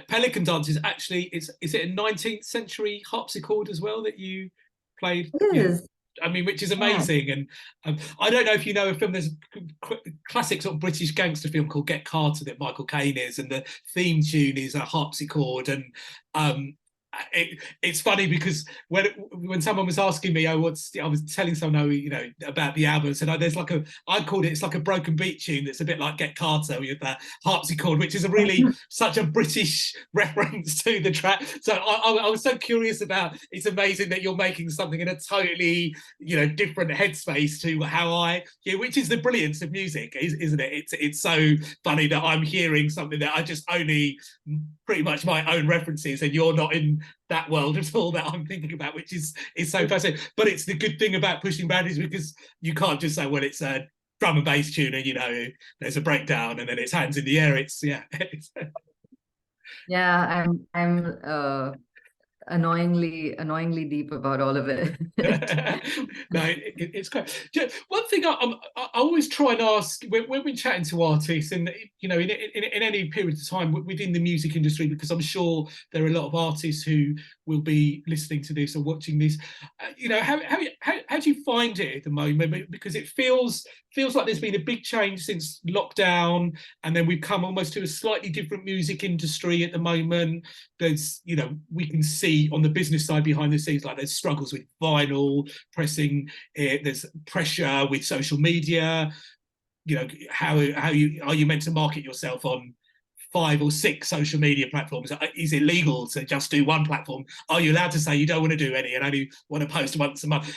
Pelican dance is actually, is it a 19th century harpsichord as well that you played? It Yeah. is. I mean, which is Yeah. amazing. And I don't know if you know a film, there's a classic sort of British gangster film called Get Carter that Michael Caine is, and the theme tune is a harpsichord. And um, it's funny because when someone was asking me, I was telling someone, about the album, I said, there's like I called it's like a broken beat tune that's a bit like Get Carter with that harpsichord, which is a really such a British reference to the track. So I was so curious about, it's amazing that you're making something in a totally, different headspace to which is the brilliance of music, isn't it? It's so funny that I'm hearing something that I just only pretty much my own references, and you're not in that world at all that I'm thinking about, which is so fascinating. But it's the good thing about pushing boundaries, because you can't just say, well, it's a drum and bass tune, and there's a breakdown and then it's hands in the air. Yeah, I'm annoyingly deep about all of it. No, it's great. One thing I always try and ask when we're chatting to artists, and in any period of time within the music industry, because I'm sure there are a lot of artists who will be listening to this or watching this. How do you find it at the moment? Because it feels like there's been a big change since lockdown, and then we've come almost to a slightly different music industry at the moment. There's, we can see on the business side behind the scenes, like there's struggles with vinyl pressing, there's pressure with social media. How are you meant to market yourself on 5 or 6 social media platforms? Is it legal to just do one platform? Are you allowed to say you don't want to do any and only want to post once a month?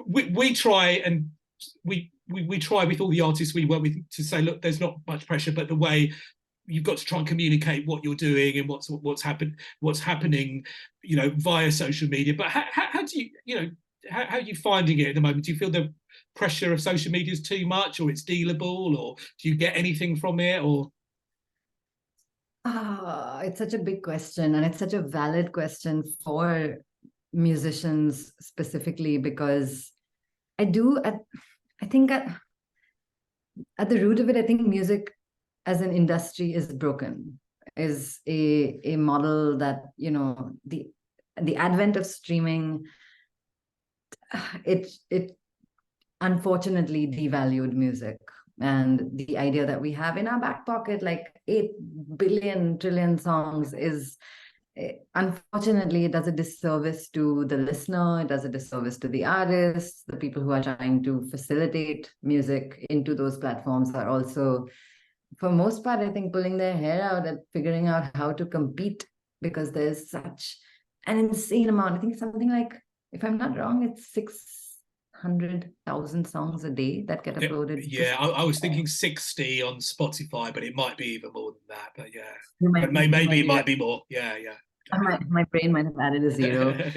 We try, and we try with all the artists we work with to say, look, there's not much pressure, but the way you've got to try and communicate what you're doing and what's happening, via social media. But how do how are you finding it at the moment? Do you feel the pressure of social media is too much, or it's dealable, or do you get anything from it, or? It's such a big question, and it's such a valid question for musicians specifically, because I think at the root of it, I think music as an industry is broken, is a model that, the advent of streaming, it unfortunately devalued music. And the idea that we have in our back pocket like 8 billion trillion songs is, unfortunately, it does a disservice to the listener. It does a disservice to the artists. The people who are trying to facilitate music into those platforms are also, for most part, I think, pulling their hair out at figuring out how to compete, because there's such an insane amount. I think something like, if I'm not wrong, it's 600,000 songs a day that get uploaded. Yeah, I was thinking 60 on Spotify, but it might be even more than that. But yeah, You but might maybe it be right. might be more. Yeah, yeah. My brain might have added a zero. Yeah.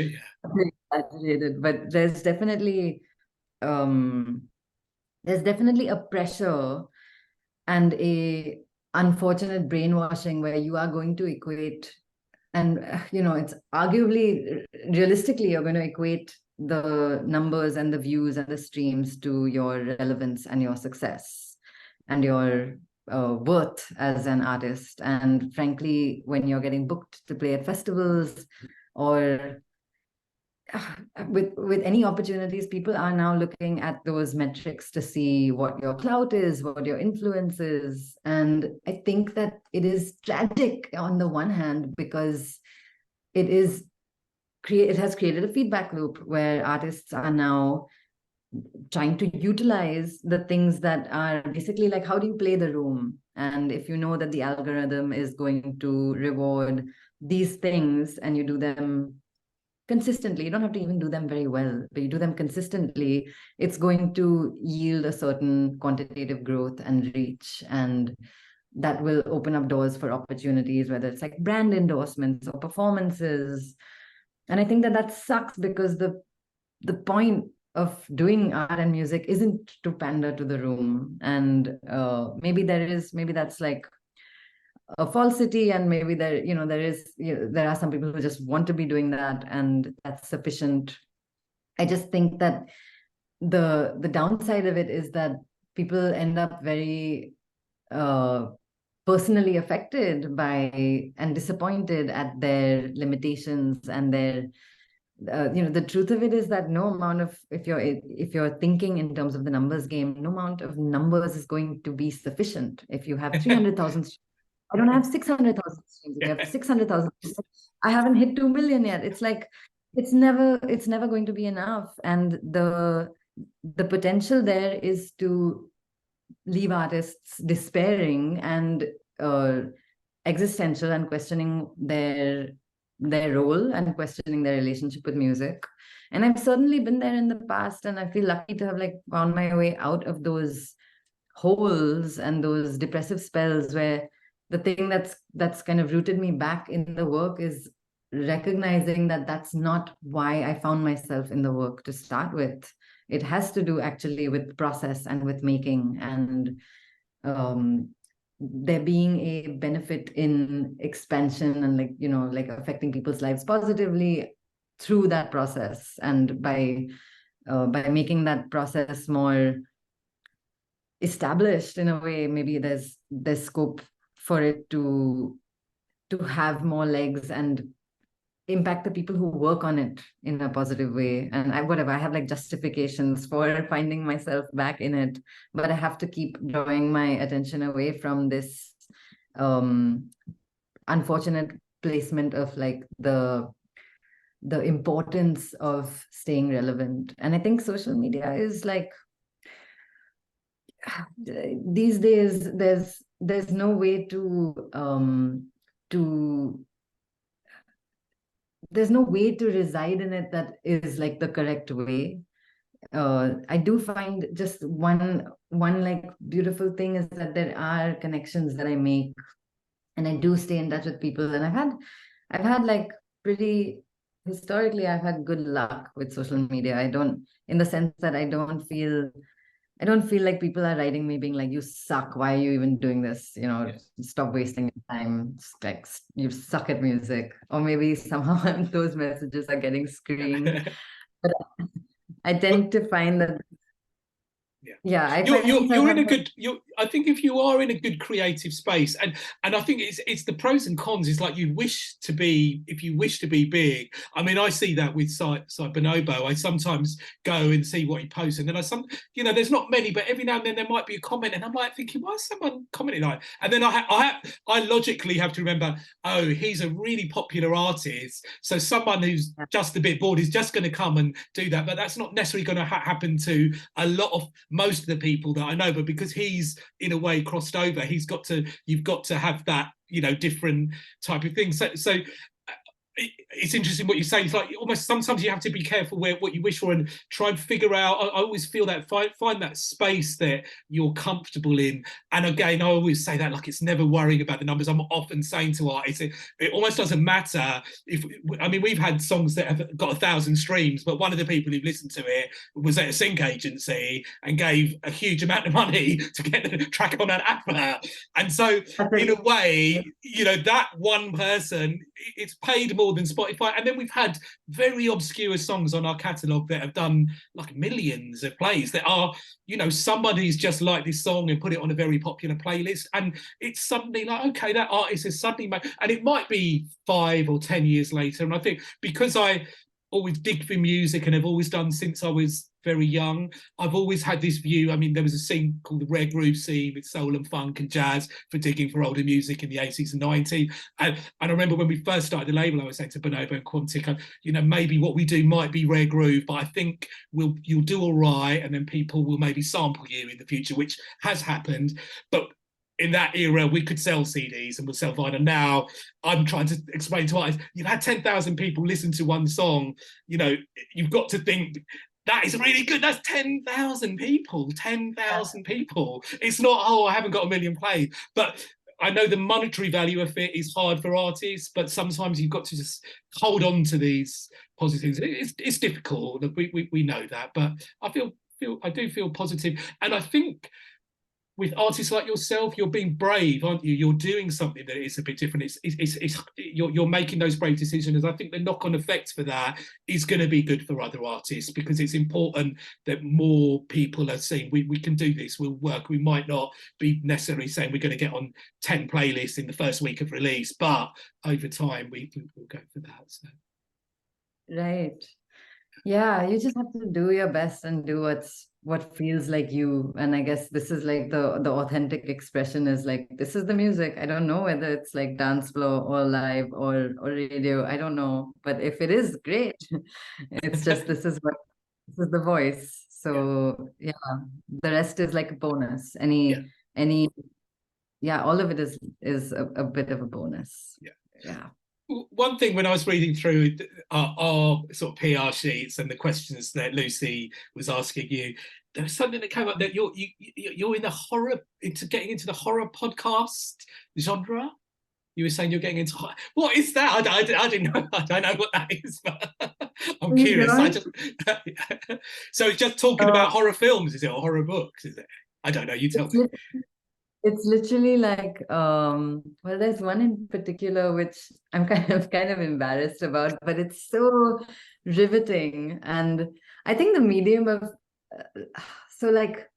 Exaggerated, but um, there's definitely a pressure and a unfortunate brainwashing where you are going to equate, and it's arguably realistically you're going to equate the numbers and the views and the streams to your relevance and your success and your worth as an artist. And frankly, when you're getting booked to play at festivals or with any opportunities, people are now looking at those metrics to see what your clout is, what your influence is. And I think that it is tragic on the one hand, because it has created a feedback loop where artists are now trying to utilize the things that are basically like, how do you play the room? And if you know that the algorithm is going to reward these things and you do them consistently, you don't have to even do them very well, but you do them consistently, it's going to yield a certain quantitative growth and reach. And that will open up doors for opportunities, whether it's like brand endorsements or performances. And I think that sucks, because the point of doing art and music isn't to pander to the room. And maybe that's like a falsity, and maybe there are some people who just want to be doing that, and that's sufficient. I just think that the downside of it is that people end up very personally affected by and disappointed at their limitations and their the truth of it is that no amount of, if you're thinking in terms of the numbers game, no amount of numbers is going to be sufficient. If you have 300,000, I don't have 600,000 streams. If you have 600,000, I haven't hit 2 million yet. It's like, it's never going to be enough. And the potential there is to leave artists despairing and existential, and questioning their role and questioning their relationship with music. And I've certainly been there in the past, and I feel lucky to have like found my way out of those holes and those depressive spells, where the thing that's kind of rooted me back in the work is recognizing that that's not why I found myself in the work to start with. It has to do actually with process and with making, and there being a benefit in expansion and like affecting people's lives positively through that process. And by making that process more established in a way, maybe there's scope for it to have more legs and impact the people who work on it in a positive way. And I have like justifications for finding myself back in it, but I have to keep drawing my attention away from this unfortunate placement of like the importance of staying relevant. And I think social media is like, these days there's no way there's no way to reside in it that is like the correct way. I do find just one like beautiful thing is that there are connections that I make, and I do stay in touch with people. And I've had like pretty historically, I've had good luck with social media. I don't, in the sense that I don't feel like people are writing me being like, you suck, why are you even doing this, Yes. stop wasting your time, it's like you suck at music. Or maybe somehow those messages are getting screened. But I tend to find that I find You're in a good, I think if you are in a good creative space, and I think it's the pros and cons, is like you wish to be, if you wish to be big. I mean, I see that with site Bonobo. I sometimes go and see what he posts, and then there's not many, but every now and then there might be a comment, and I'm like thinking, why is someone commenting like? And then I logically have to remember, oh, he's a really popular artist, so someone who's just a bit bored is just going to come and do that. But that's not necessarily going to happen to a lot of most of the people that I know. But because he's in a way crossed over, you've got to have that different type of thing. So it's interesting what you say. It's like almost sometimes you have to be careful what you wish for and try and figure out. I always feel that find that space that you're comfortable in. And again, I always say that like it's never worrying about the numbers. I'm often saying to artists, it almost doesn't matter if I mean we've had songs that have got 1,000 streams, but one of the people who listened to it was at a sync agency and gave a huge amount of money to get the track on an advert. And so in a way, you know, that one person, it's paid more than Spotify. And then we've had very obscure songs on our catalogue that have done like millions of plays that are, you know, somebody's just liked this song and put it on a very popular playlist. And it's suddenly like, okay, that artist has suddenly made, and it might be 5 or 10 years later. And I think because I always dig for music and have always done since I was very young, I've always had this view. I mean, there was a scene called the Rare Groove scene with soul and funk and jazz for digging for older music in the 80s and 90s. And I remember when we first started the label, I was saying to Bonobo and Quantic, you know, maybe what we do might be Rare Groove, but I think you'll do all right, and then people will maybe sample you in the future, which has happened. But in that era, we could sell CDs and we'll sell vinyl. Now, I'm trying to explain to artists, you've had 10,000 people listen to one song. You know, you've got to think, that is really good. That's 10,000 people, 10,000 people. It's not, oh, I haven't got a million plays. But I know the monetary value of it is hard for artists, but sometimes you've got to just hold on to these positives. It's difficult. We know that, but I do feel positive. And I think with artists like yourself, you're being brave, aren't you? You're doing something that is a bit different. You're making those brave decisions. I think the knock-on effect for that is going to be good for other artists, because it's important that more people are saying we can do this. We'll work. We might not be necessarily saying we're going to get on 10 playlists in the first week of release, but over time we'll go for that. So. Right. Yeah, you just have to do your best and do what feels like you. And I guess this is like the authentic expression is like, this is the music. I don't know whether it's like dance floor or live or radio. I don't know. But if it is, great. It's just this is the voice. So yeah, the rest is like a bonus. Yeah. Yeah, all of it is a bit of a bonus. Yeah. Yeah. One thing when I was reading through our sort of PR sheets and the questions that Lucy was asking you, there was something that came up that you're in the horror, getting into the horror podcast genre. You were saying you're getting into what is that? I didn't know. I don't know what that is, but I'm curious. So it's just talking about horror films, is it, or horror books? Is it? I don't know. You tell me. It's literally like well, there's one in particular which I'm kind of embarrassed about, but it's so riveting. And I think the medium of so like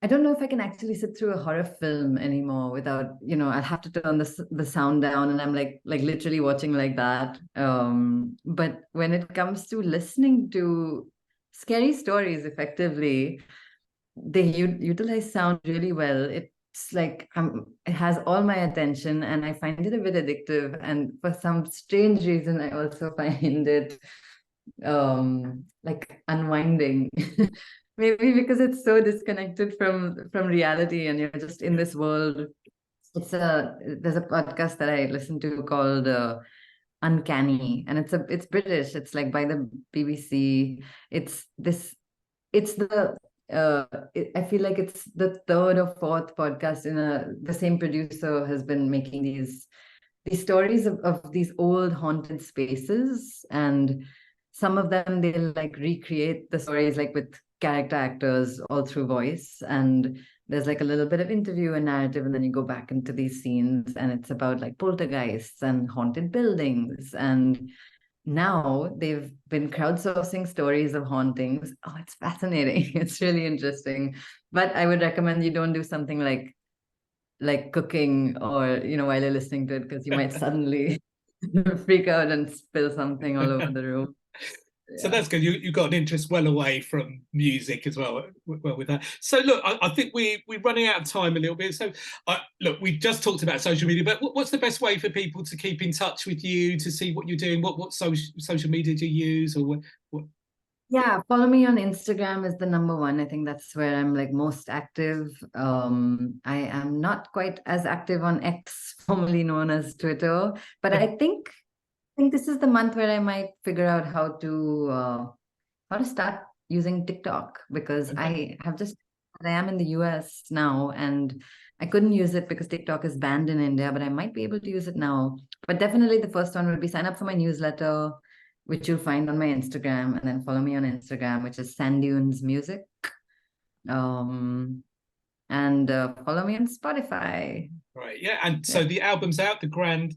I don't know if I can actually sit through a horror film anymore without, you know, I'll have to turn the sound down, and I'm like literally watching like that. But when it comes to listening to scary stories effectively, they utilize sound really well. It's like it has all my attention, and I find it a bit addictive. And for some strange reason, I also find it like unwinding. Maybe because it's so disconnected from reality, and you're just in this world. There's a podcast that I listen to called Uncanny, and it's British. It's like by the BBC. It's the I feel like it's the third or fourth podcast the same producer has been making these stories of these old haunted spaces, and some of them they'll like recreate the stories like with character actors all through voice, and there's like a little bit of interview and narrative, and then you go back into these scenes, and it's about like poltergeists and haunted buildings. And now they've been crowdsourcing stories of hauntings. Oh, it's fascinating. It's really interesting. But I would recommend you don't do something like cooking or, you know, while you're listening to it, because you might suddenly freak out and spill something all over the room. So that's good. You got an interest well away from music as well. Well, with that. So look, I think we're running out of time a little bit. So look, we just talked about social media, but what's the best way for people to keep in touch with you, to see what you're doing? What social media do you use, or what? Yeah, follow me on Instagram is the number one. I think that's where I'm like most active. I am not quite as active on X, formerly known as Twitter, but I think think this is the month where I might figure out how to start using TikTok, because Okay. I am in the US now, and I couldn't use it because TikTok is banned in India, but I might be able to use it now. But definitely the first one would be sign up for my newsletter, which you'll find on my Instagram, and then follow me on Instagram, which is Sandunes Music. Um, and follow me on Spotify. Right. Yeah. And Yeah. so the album's out, the ground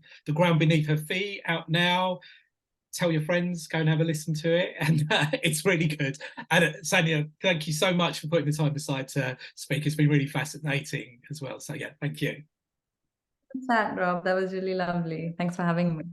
beneath her feet, out now. Tell your friends, go and have a listen to it, and it's really good. And Sanaya, thank you so much for putting the time aside to speak. It's been really fascinating as well. So yeah, thank you. Thanks, Rob. That was really lovely. Thanks for having me.